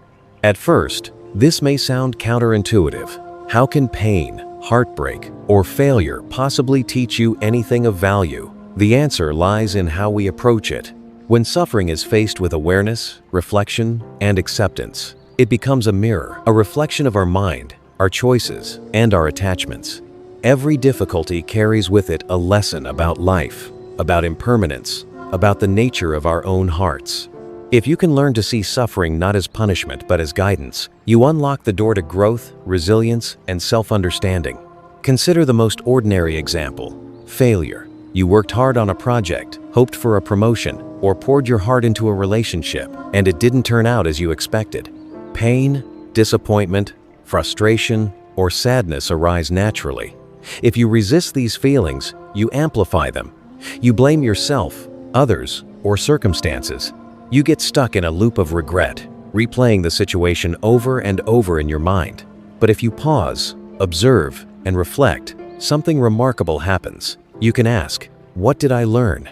At first, this may sound counterintuitive. How can pain, heartbreak, or failure possibly teach you anything of value? The answer lies in how we approach it. When suffering is faced with awareness, reflection, and acceptance, it becomes a mirror, a reflection of our mind, our choices, and our attachments. Every difficulty carries with it a lesson about life, about impermanence, about the nature of our own hearts. If you can learn to see suffering not as punishment but as guidance, you unlock the door to growth, resilience, and self-understanding. Consider the most ordinary example: failure. You worked hard on a project, hoped for a promotion, or poured your heart into a relationship, and it didn't turn out as you expected. Pain, disappointment, frustration, or sadness arise naturally. If you resist these feelings, you amplify them. You blame yourself, others, or circumstances. You get stuck in a loop of regret, replaying the situation over and over in your mind. But if you pause, observe, and reflect, something remarkable happens. You can ask, what did I learn?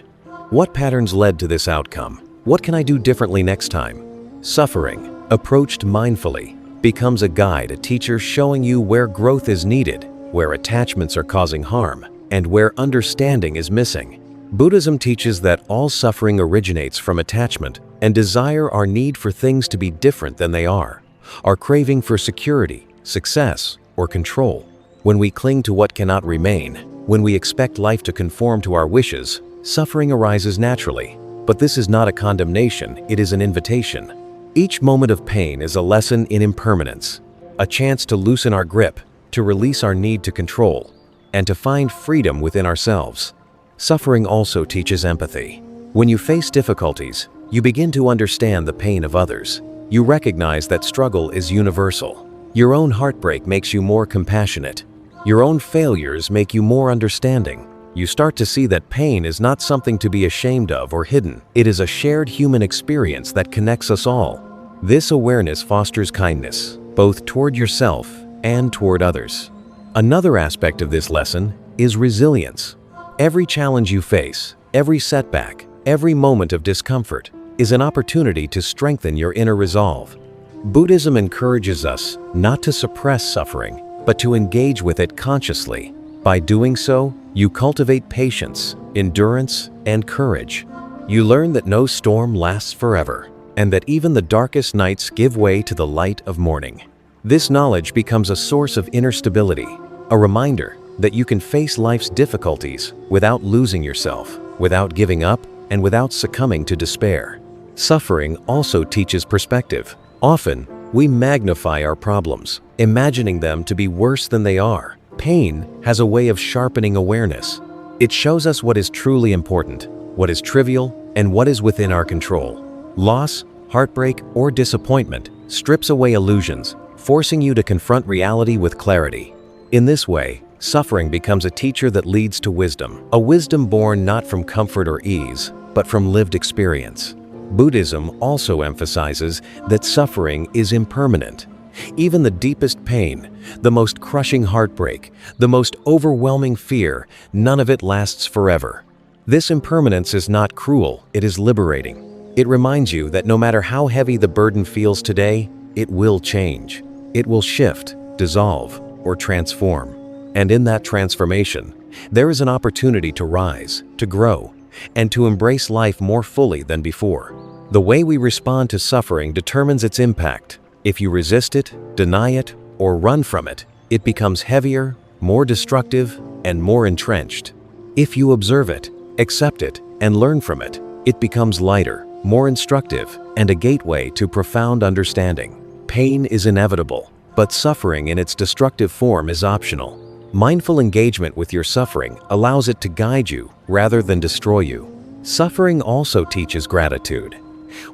What patterns led to this outcome? What can I do differently next time? Suffering, approached mindfully, becomes a guide, a teacher showing you where growth is needed, where attachments are causing harm, and where understanding is missing. Buddhism teaches that all suffering originates from attachment and desire, our need for things to be different than they are, our craving for security, success, or control. When we cling to what cannot remain, when we expect life to conform to our wishes, suffering arises naturally. But this is not a condemnation, it is an invitation. Each moment of pain is a lesson in impermanence, a chance to loosen our grip, to release our need to control, and to find freedom within ourselves. Suffering also teaches empathy. When you face difficulties, you begin to understand the pain of others. You recognize that struggle is universal. Your own heartbreak makes you more compassionate. Your own failures make you more understanding. You start to see that pain is not something to be ashamed of or hidden. It is a shared human experience that connects us all. This awareness fosters kindness, both toward yourself and toward others. Another aspect of this lesson is resilience. Every challenge you face, every setback, every moment of discomfort is an opportunity to strengthen your inner resolve. Buddhism encourages us not to suppress suffering, but to engage with it consciously. By doing so, you cultivate patience, endurance, and courage. You learn that no storm lasts forever, and that even the darkest nights give way to the light of morning. This knowledge becomes a source of inner stability, a reminder that you can face life's difficulties without losing yourself, without giving up, and without succumbing to despair. Suffering also teaches perspective. Often, we magnify our problems, imagining them to be worse than they are. Pain has a way of sharpening awareness. It shows us what is truly important, what is trivial, and what is within our control. Loss, heartbreak, or disappointment strips away illusions, forcing you to confront reality with clarity. In this way, suffering becomes a teacher that leads to wisdom, a wisdom born not from comfort or ease, but from lived experience. Buddhism also emphasizes that suffering is impermanent. Even the deepest pain, the most crushing heartbreak, the most overwhelming fear, none of it lasts forever. This impermanence is not cruel, it is liberating. It reminds you that no matter how heavy the burden feels today, it will change. It will shift, dissolve, or transform. And in that transformation, there is an opportunity to rise, to grow, and to embrace life more fully than before. The way we respond to suffering determines its impact. If you resist it, deny it, or run from it, it becomes heavier, more destructive, and more entrenched. If you observe it, accept it, and learn from it, it becomes lighter, more instructive, and a gateway to profound understanding. Pain is inevitable, but suffering in its destructive form is optional. Mindful engagement with your suffering allows it to guide you rather than destroy you. Suffering also teaches gratitude.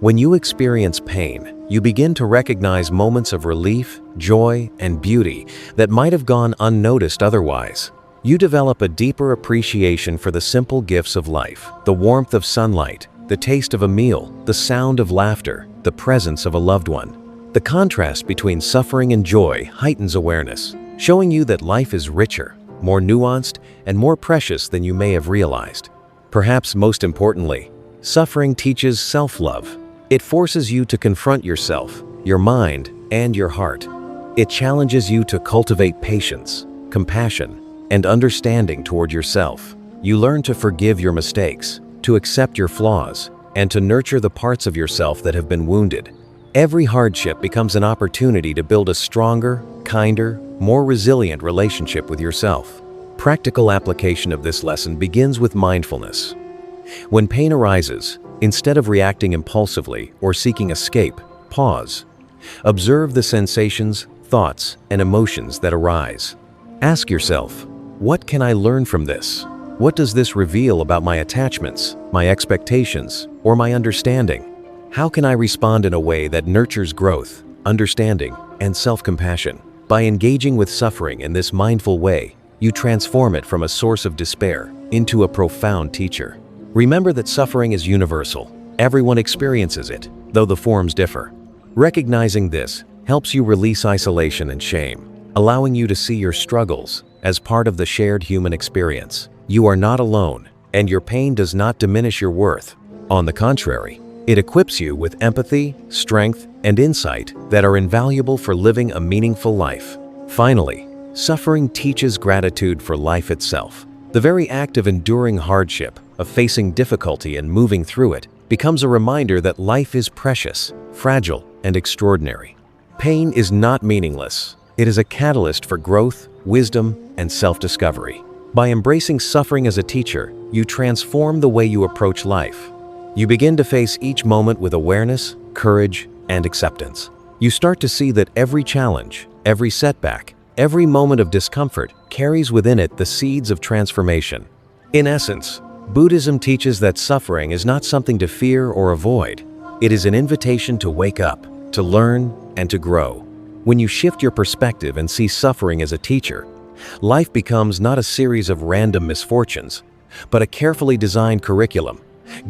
When you experience pain, you begin to recognize moments of relief, joy, and beauty that might have gone unnoticed otherwise. You develop a deeper appreciation for the simple gifts of life, the warmth of sunlight, the taste of a meal, the sound of laughter, the presence of a loved one. The contrast between suffering and joy heightens awareness, showing you that life is richer, more nuanced, and more precious than you may have realized. Perhaps most importantly, suffering teaches self-love. It forces you to confront yourself, your mind, and your heart. It challenges you to cultivate patience, compassion, and understanding toward yourself. You learn to forgive your mistakes, to accept your flaws, and to nurture the parts of yourself that have been wounded. Every hardship becomes an opportunity to build a stronger, kinder, more resilient relationship with yourself. Practical application of this lesson begins with mindfulness. When pain arises, instead of reacting impulsively or seeking escape, pause. Observe the sensations, thoughts, and emotions that arise. Ask yourself, what can I learn from this? What does this reveal about my attachments, my expectations, or my understanding? How can I respond in a way that nurtures growth, understanding, and self-compassion? By engaging with suffering in this mindful way, you transform it from a source of despair into a profound teacher. Remember that suffering is universal. Everyone experiences it, though the forms differ. Recognizing this helps you release isolation and shame, allowing you to see your struggles as part of the shared human experience. You are not alone, and your pain does not diminish your worth. On the contrary, it equips you with empathy, strength, and insight that are invaluable for living a meaningful life. Finally, suffering teaches gratitude for life itself. The very act of enduring hardship, of facing difficulty and moving through it, becomes a reminder that life is precious, fragile, and extraordinary. Pain is not meaningless. It is a catalyst for growth, wisdom, and self-discovery. By embracing suffering as a teacher, you transform the way you approach life. You begin to face each moment with awareness, courage, and acceptance. You start to see that every challenge, every setback, every moment of discomfort carries within it the seeds of transformation. In essence, Buddhism teaches that suffering is not something to fear or avoid. It is an invitation to wake up, to learn, and to grow. When you shift your perspective and see suffering as a teacher, life becomes not a series of random misfortunes, but a carefully designed curriculum,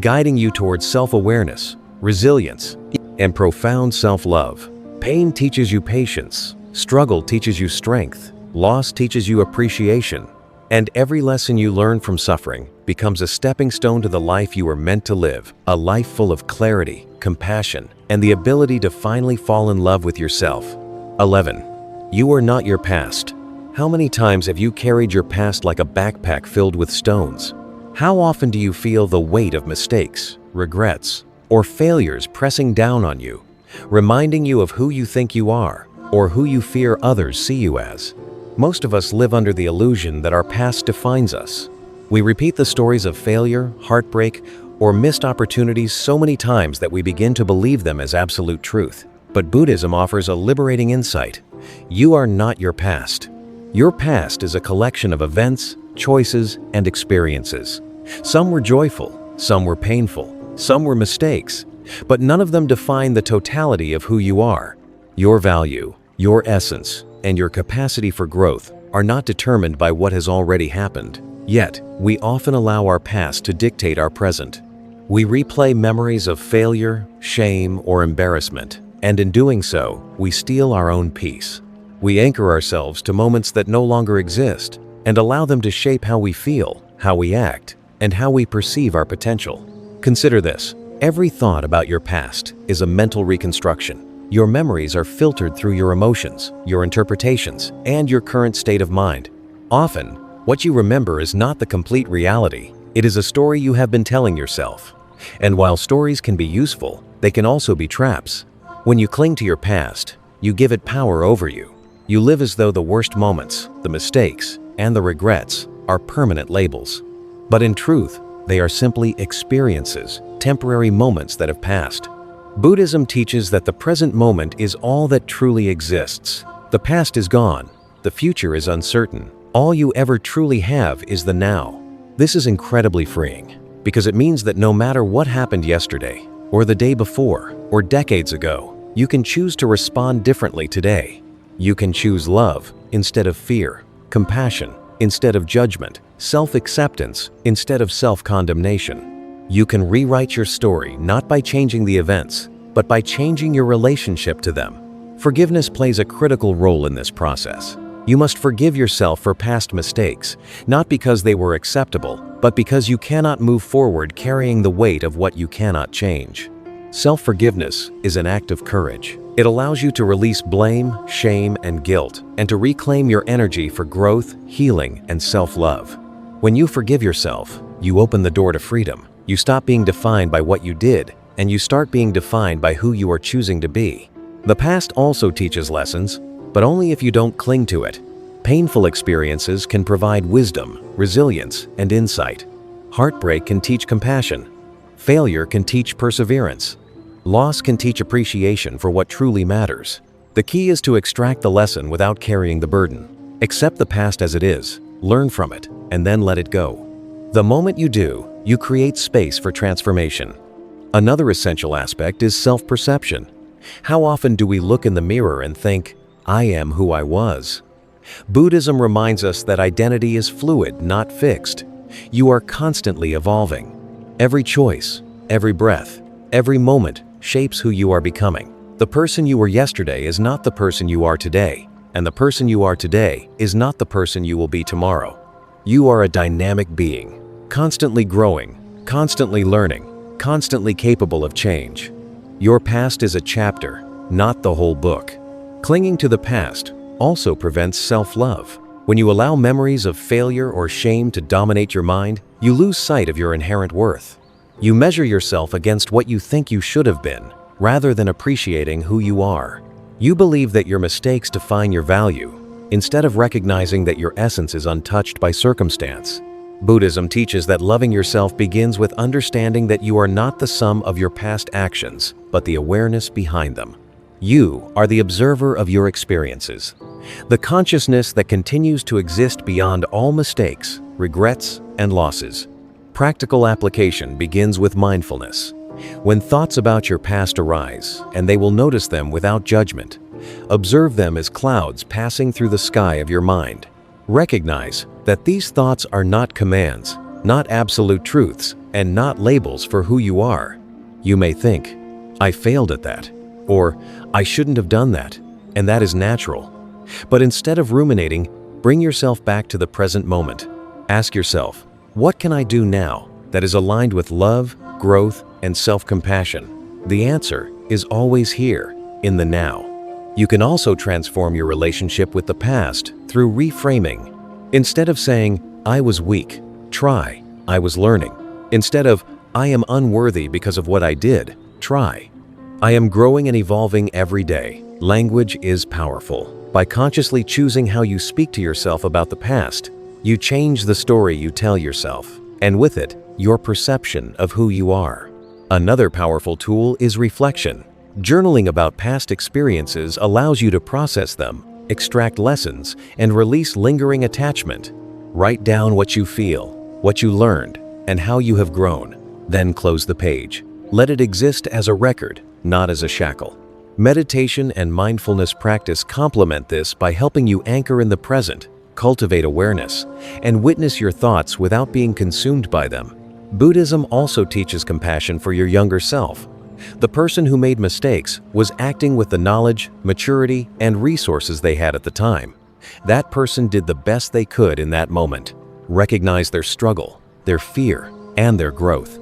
guiding you towards self-awareness, resilience, and profound self-love. Pain teaches you patience, struggle teaches you strength, loss teaches you appreciation, And every lesson you learn from suffering becomes a stepping stone to the life you were meant to live, a life full of clarity, compassion, and the ability to finally fall in love with yourself. 11. You are not your past. How many times have you carried your past like a backpack filled with stones? How often do you feel the weight of mistakes, regrets, or failures pressing down on you, reminding you of who you think you are or who you fear others see you as? Most of us live under the illusion that our past defines us. We repeat the stories of failure, heartbreak, or missed opportunities so many times that we begin to believe them as absolute truth. But Buddhism offers a liberating insight. You are not your past. Your past is a collection of events, choices, and experiences. Some were joyful, some were painful, some were mistakes, but none of them define the totality of who you are. Your value, your essence, and your capacity for growth are not determined by what has already happened. Yet, we often allow our past to dictate our present. We replay memories of failure, shame, or embarrassment, and in doing so, we steal our own peace. We anchor ourselves to moments that no longer exist and allow them to shape how we feel, how we act, and how we perceive our potential. Consider this: every thought about your past is a mental reconstruction. Your memories are filtered through your emotions, your interpretations, and your current state of mind. Often, what you remember is not the complete reality. It is a story you have been telling yourself. And while stories can be useful, they can also be traps. When you cling to your past, you give it power over you. You live as though the worst moments, the mistakes, and the regrets are permanent labels. But in truth, they are simply experiences, temporary moments that have passed. Buddhism teaches that the present moment is all that truly exists. The past is gone. The future is uncertain. All you ever truly have is the now. This is incredibly freeing, because it means that no matter what happened yesterday, or the day before, or decades ago, you can choose to respond differently today. You can choose love instead of fear, compassion instead of judgment, self-acceptance instead of self-condemnation. You can rewrite your story not by changing the events, but by changing your relationship to them. Forgiveness plays a critical role in this process. You must forgive yourself for past mistakes, not because they were acceptable, but because you cannot move forward carrying the weight of what you cannot change. Self-forgiveness is an act of courage. It allows you to release blame, shame, and guilt, and to reclaim your energy for growth, healing, and self-love. When you forgive yourself, you open the door to freedom. You stop being defined by what you did, and you start being defined by who you are choosing to be. The past also teaches lessons, but only if you don't cling to it. Painful experiences can provide wisdom, resilience, and insight. Heartbreak can teach compassion. Failure can teach perseverance. Loss can teach appreciation for what truly matters. The key is to extract the lesson without carrying the burden. Accept the past as it is, learn from it, and then let it go. The moment you do, you create space for transformation. Another essential aspect is self-perception. How often do we look in the mirror and think, "I am who I was"? Buddhism reminds us that identity is fluid, not fixed. You are constantly evolving. Every choice, every breath, every moment shapes who you are becoming. The person you were yesterday is not the person you are today, and the person you are today is not the person you will be tomorrow. You are a dynamic being, constantly growing, constantly learning, constantly capable of change. Your past is a chapter, not the whole book. Clinging to the past also prevents self-love. When you allow memories of failure or shame to dominate your mind, you lose sight of your inherent worth. You measure yourself against what you think you should have been, rather than appreciating who you are. You believe that your mistakes define your value, instead of recognizing that your essence is untouched by circumstance. Buddhism teaches that loving yourself begins with understanding that you are not the sum of your past actions, but the awareness behind them. You are the observer of your experiences, the consciousness that continues to exist beyond all mistakes, regrets, and losses. Practical application begins with mindfulness. When thoughts about your past arise, and they will notice them without judgment, observe them as clouds passing through the sky of your mind. Recognize that these thoughts are not commands, not absolute truths, and not labels for who you are. You may think, "I failed at that," or "I shouldn't have done that," and that is natural. But instead of ruminating, bring yourself back to the present moment. Ask yourself, what can I do now that is aligned with love, growth, and self-compassion? The answer is always here, in the now. You can also transform your relationship with the past through reframing. Instead of saying, I was weak, try, I was learning. Instead of, I am unworthy because of what I did, try, I am growing and evolving every day. Language is powerful. By consciously choosing how you speak to yourself about the past, you change the story you tell yourself, and with it, your perception of who you are. Another powerful tool is reflection. Journaling about past experiences allows you to process them, extract lessons, and release lingering attachment. Write down what you feel, what you learned, and how you have grown. Then close the page. Let it exist as a record, not as a shackle. Meditation and mindfulness practice complement this by helping you anchor in the present, cultivate awareness, and witness your thoughts without being consumed by them. Buddhism also teaches compassion for your younger self. The person who made mistakes was acting with the knowledge, maturity, and resources they had at the time. That person did the best they could in that moment. Recognize their struggle, their fear, and their growth.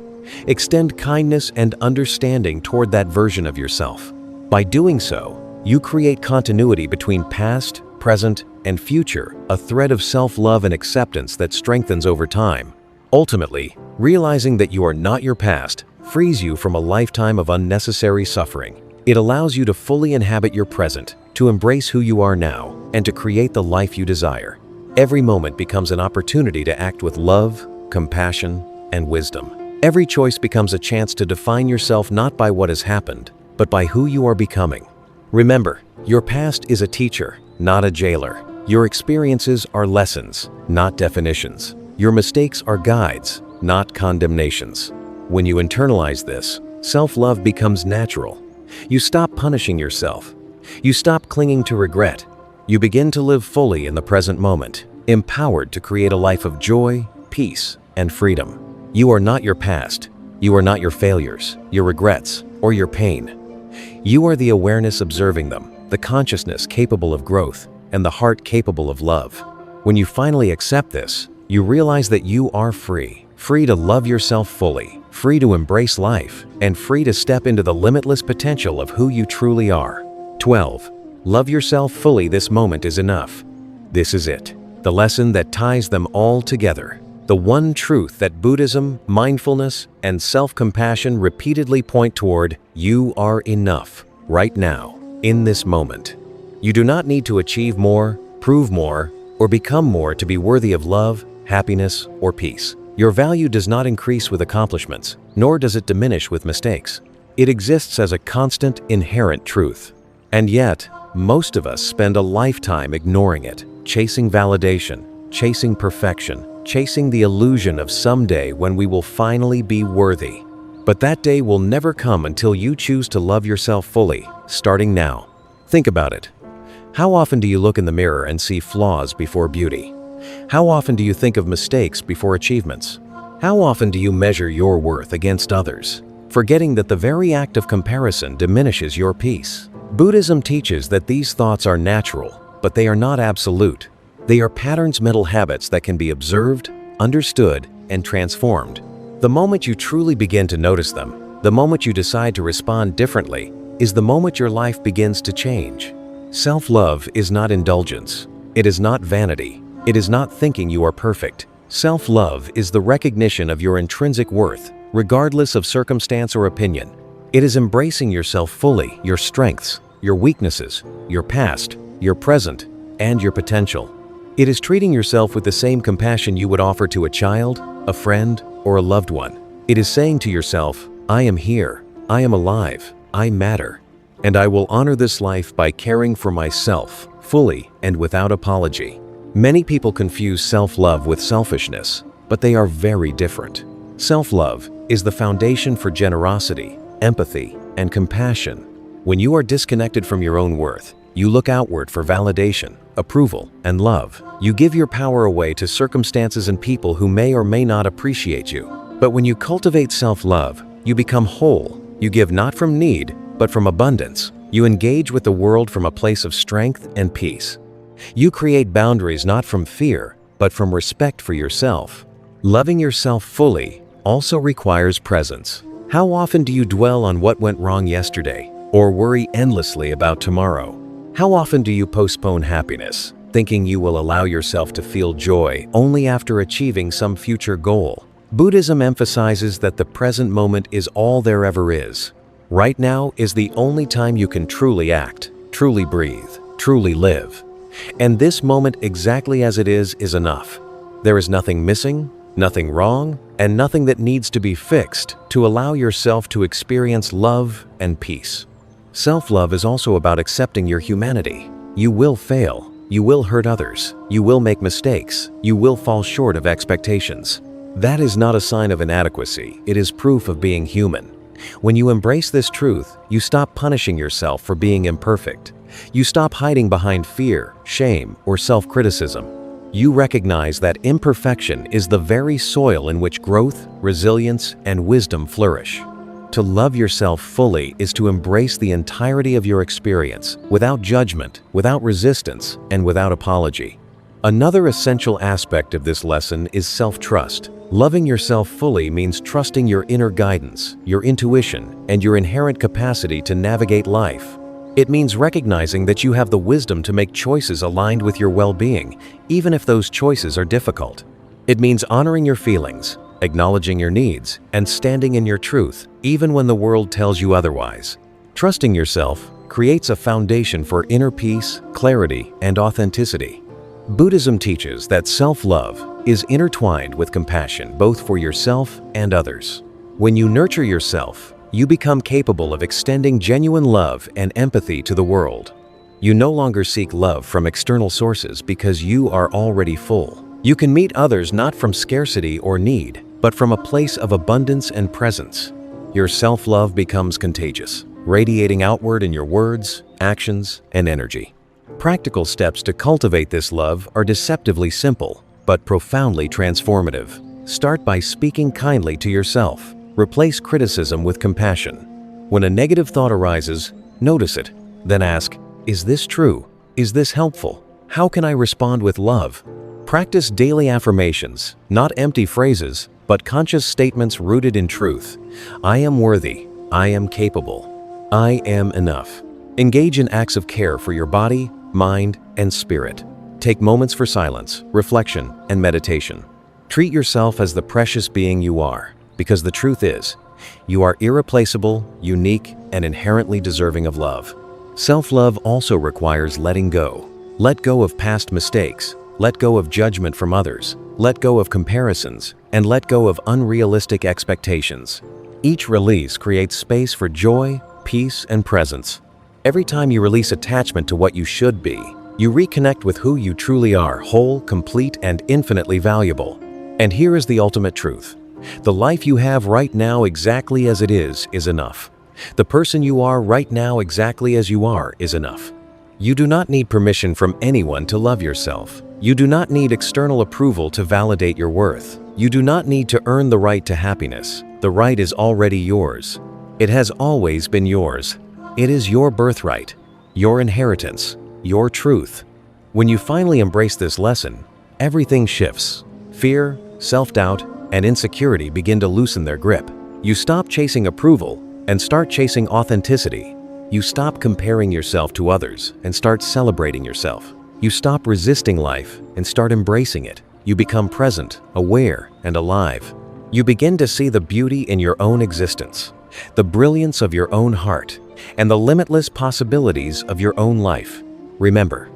Extend kindness and understanding toward that version of yourself. By doing so, you create continuity between past, present, and future, a thread of self-love and acceptance that strengthens over time. Ultimately, realizing that you are not your past frees you from a lifetime of unnecessary suffering. It allows you to fully inhabit your present, to embrace who you are now, and to create the life you desire. Every moment becomes an opportunity to act with love, compassion, and wisdom. Every choice becomes a chance to define yourself not by what has happened, but by who you are becoming. Remember, your past is a teacher, not a jailer. Your experiences are lessons, not definitions. Your mistakes are guides, not condemnations. When you internalize this, self-love becomes natural. You stop punishing yourself. You stop clinging to regret. You begin to live fully in the present moment, empowered to create a life of joy, peace, and freedom. You are not your past. You are not your failures, your regrets, or your pain. You are the awareness observing them, the consciousness capable of growth, and the heart capable of love. When you finally accept this, you realize that you are free. Free to love yourself fully, free to embrace life, and free to step into the limitless potential of who you truly are. 12. Love yourself fully. This moment is enough. This is it. The lesson that ties them all together. The one truth that Buddhism, mindfulness, and self-compassion repeatedly point toward: you are enough, right now, in this moment. You do not need to achieve more, prove more, or become more to be worthy of love, happiness, or peace. Your value does not increase with accomplishments, nor does it diminish with mistakes. It exists as a constant, inherent truth. And yet, most of us spend a lifetime ignoring it, chasing validation, chasing perfection, chasing the illusion of someday when we will finally be worthy. But that day will never come until you choose to love yourself fully, starting now. Think about it. How often do you look in the mirror and see flaws before beauty? How often do you think of mistakes before achievements? How often do you measure your worth against others, forgetting that the very act of comparison diminishes your peace? Buddhism teaches that these thoughts are natural, but they are not absolute. They are patterns, mental habits that can be observed, understood, and transformed. The moment you truly begin to notice them, the moment you decide to respond differently, is the moment your life begins to change. Self-love is not indulgence. It is not vanity. It is not thinking you are perfect. Self-love is the recognition of your intrinsic worth, regardless of circumstance or opinion. It is embracing yourself fully, your strengths, your weaknesses, your past, your present, and your potential. It is treating yourself with the same compassion you would offer to a child, a friend, or a loved one. It is saying to yourself, I am here, I am alive, I matter, and I will honor this life by caring for myself, fully and without apology. Many people confuse self-love with selfishness, but they are very different. Self-love is the foundation for generosity, empathy, and compassion. When you are disconnected from your own worth, you look outward for validation, approval, and love. You give your power away to circumstances and people who may or may not appreciate you. But when you cultivate self-love, you become whole. You give not from need, but from abundance. You engage with the world from a place of strength and peace. You create boundaries not from fear, but from respect for yourself. Loving yourself fully also requires presence. How often do you dwell on what went wrong yesterday, or worry endlessly about tomorrow? How often do you postpone happiness, thinking you will allow yourself to feel joy only after achieving some future goal? Buddhism emphasizes that the present moment is all there ever is. Right now is the only time you can truly act, truly breathe, truly live. And this moment exactly as it is enough. There is nothing missing, nothing wrong, and nothing that needs to be fixed to allow yourself to experience love and peace. Self-love is also about accepting your humanity. You will fail, you will hurt others, you will make mistakes, you will fall short of expectations. That is not a sign of inadequacy, it is proof of being human. When you embrace this truth, you stop punishing yourself for being imperfect. You stop hiding behind fear, shame, or self-criticism. You recognize that imperfection is the very soil in which growth, resilience, and wisdom flourish. To love yourself fully is to embrace the entirety of your experience, without judgment, without resistance, and without apology. Another essential aspect of this lesson is self-trust. Loving yourself fully means trusting your inner guidance, your intuition, and your inherent capacity to navigate life. It means recognizing that you have the wisdom to make choices aligned with your well-being, even if those choices are difficult. It means honoring your feelings, acknowledging your needs, and standing in your truth, even when the world tells you otherwise. Trusting yourself creates a foundation for inner peace, clarity, and authenticity. Buddhism teaches that self-love is intertwined with compassion both for yourself and others. When you nurture yourself, you become capable of extending genuine love and empathy to the world. You no longer seek love from external sources because you are already full. You can meet others not from scarcity or need, but from a place of abundance and presence. Your self-love becomes contagious, radiating outward in your words, actions, and energy. Practical steps to cultivate this love are deceptively simple, but profoundly transformative. Start by speaking kindly to yourself. Replace criticism with compassion. When a negative thought arises, notice it. Then ask, is this true? Is this helpful? How can I respond with love? Practice daily affirmations, not empty phrases, but conscious statements rooted in truth. I am worthy. I am capable. I am enough. Engage in acts of care for your body, mind, and spirit. Take moments for silence, reflection, and meditation. Treat yourself as the precious being you are, because the truth is, you are irreplaceable, unique, and inherently deserving of love. Self-love also requires letting go. Let go of past mistakes, let go of judgment from others, let go of comparisons, and let go of unrealistic expectations. Each release creates space for joy, peace, and presence. Every time you release attachment to what you should be, you reconnect with who you truly are, whole, complete, and infinitely valuable. And here is the ultimate truth. The life you have right now exactly as it is enough. The person you are right now exactly as you are is enough. You do not need permission from anyone to love yourself. You do not need external approval to validate your worth. You do not need to earn the right to happiness. The right is already yours. It has always been yours. It is your birthright, your inheritance, your truth. When you finally embrace this lesson, everything shifts. Fear, self-doubt, and insecurity begin to loosen their grip. You stop chasing approval and start chasing authenticity. You stop comparing yourself to others and start celebrating yourself. You stop resisting life and start embracing it. You become present, aware, and alive. You begin to see the beauty in your own existence, the brilliance of your own heart, and the limitless possibilities of your own life. Remember,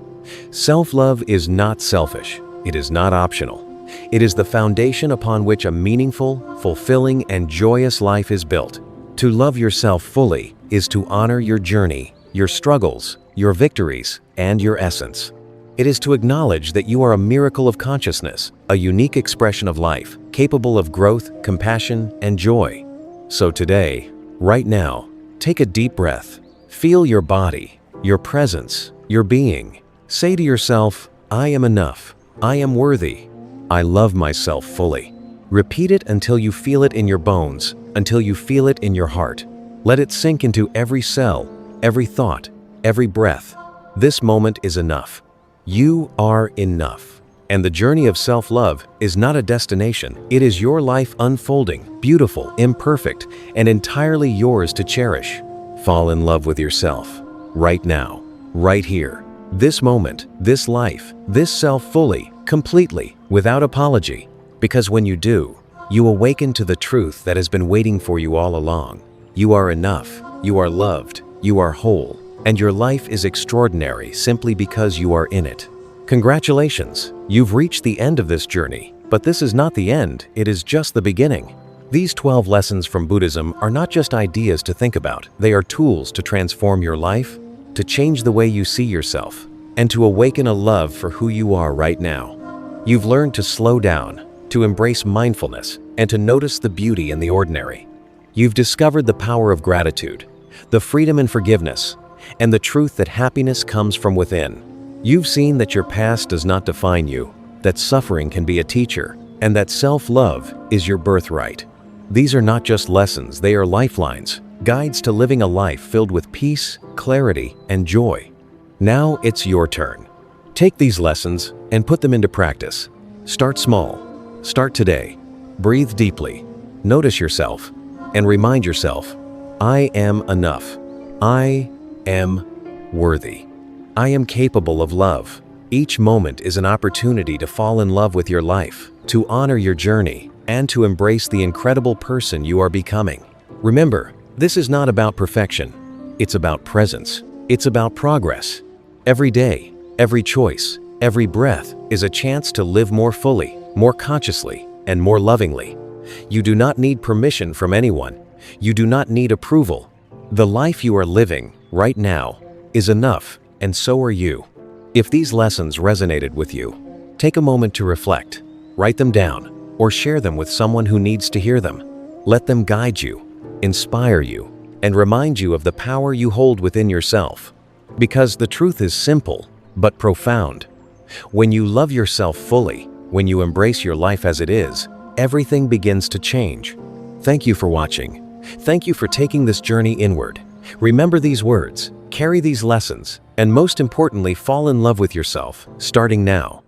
self-love is not selfish. It is not optional. It is the foundation upon which a meaningful, fulfilling, and joyous life is built. To love yourself fully is to honor your journey, your struggles, your victories, and your essence. It is to acknowledge that you are a miracle of consciousness, a unique expression of life, capable of growth, compassion, and joy. So today, right now, take a deep breath. Feel your body, your presence, your being. Say to yourself, I am enough. I am worthy. I love myself fully. Repeat it until you feel it in your bones, until you feel it in your heart. Let it sink into every cell, every thought, every breath. This moment is enough. You are enough. And the journey of self-love is not a destination. It is your life unfolding, beautiful, imperfect, and entirely yours to cherish. Fall in love with yourself. Right now. Right here. This moment, this life, this self fully, completely, without apology. Because when you do, you awaken to the truth that has been waiting for you all along. You are enough. You are loved. You are whole. And your life is extraordinary simply because you are in it. Congratulations, you've reached the end of this journey, but this is not the end, it is just the beginning. These 12 lessons from Buddhism are not just ideas to think about, they are tools to transform your life, to change the way you see yourself, and to awaken a love for who you are right now. You've learned to slow down, to embrace mindfulness, and to notice the beauty in the ordinary. You've discovered the power of gratitude, the freedom and forgiveness, and the truth that happiness comes from within. You've seen that your past does not define you, that suffering can be a teacher, and that self-love is your birthright. These are not just lessons, they are lifelines, guides to living a life filled with peace, clarity, and joy. Now it's your turn. Take these lessons and put them into practice. Start small. Start today. Breathe deeply. Notice yourself, and remind yourself, I am enough. I am worthy. I am capable of love. Each moment is an opportunity to fall in love with your life, to honor your journey, and to embrace the incredible person you are becoming. Remember, this is not about perfection. It's about presence. It's about progress. Every day, every choice, every breath is a chance to live more fully, more consciously, and more lovingly. You do not need permission from anyone. You do not need approval. The life you are living right now is enough, and so are you. If these lessons resonated with you, take a moment to reflect, write them down, or share them with someone who needs to hear them. Let them guide you, inspire you, and remind you of the power you hold within yourself. Because the truth is simple, but profound. When you love yourself fully, when you embrace your life as it is, everything begins to change. Thank you for watching. Thank you for taking this journey inward. Remember these words, carry these lessons, and most importantly, fall in love with yourself, starting now.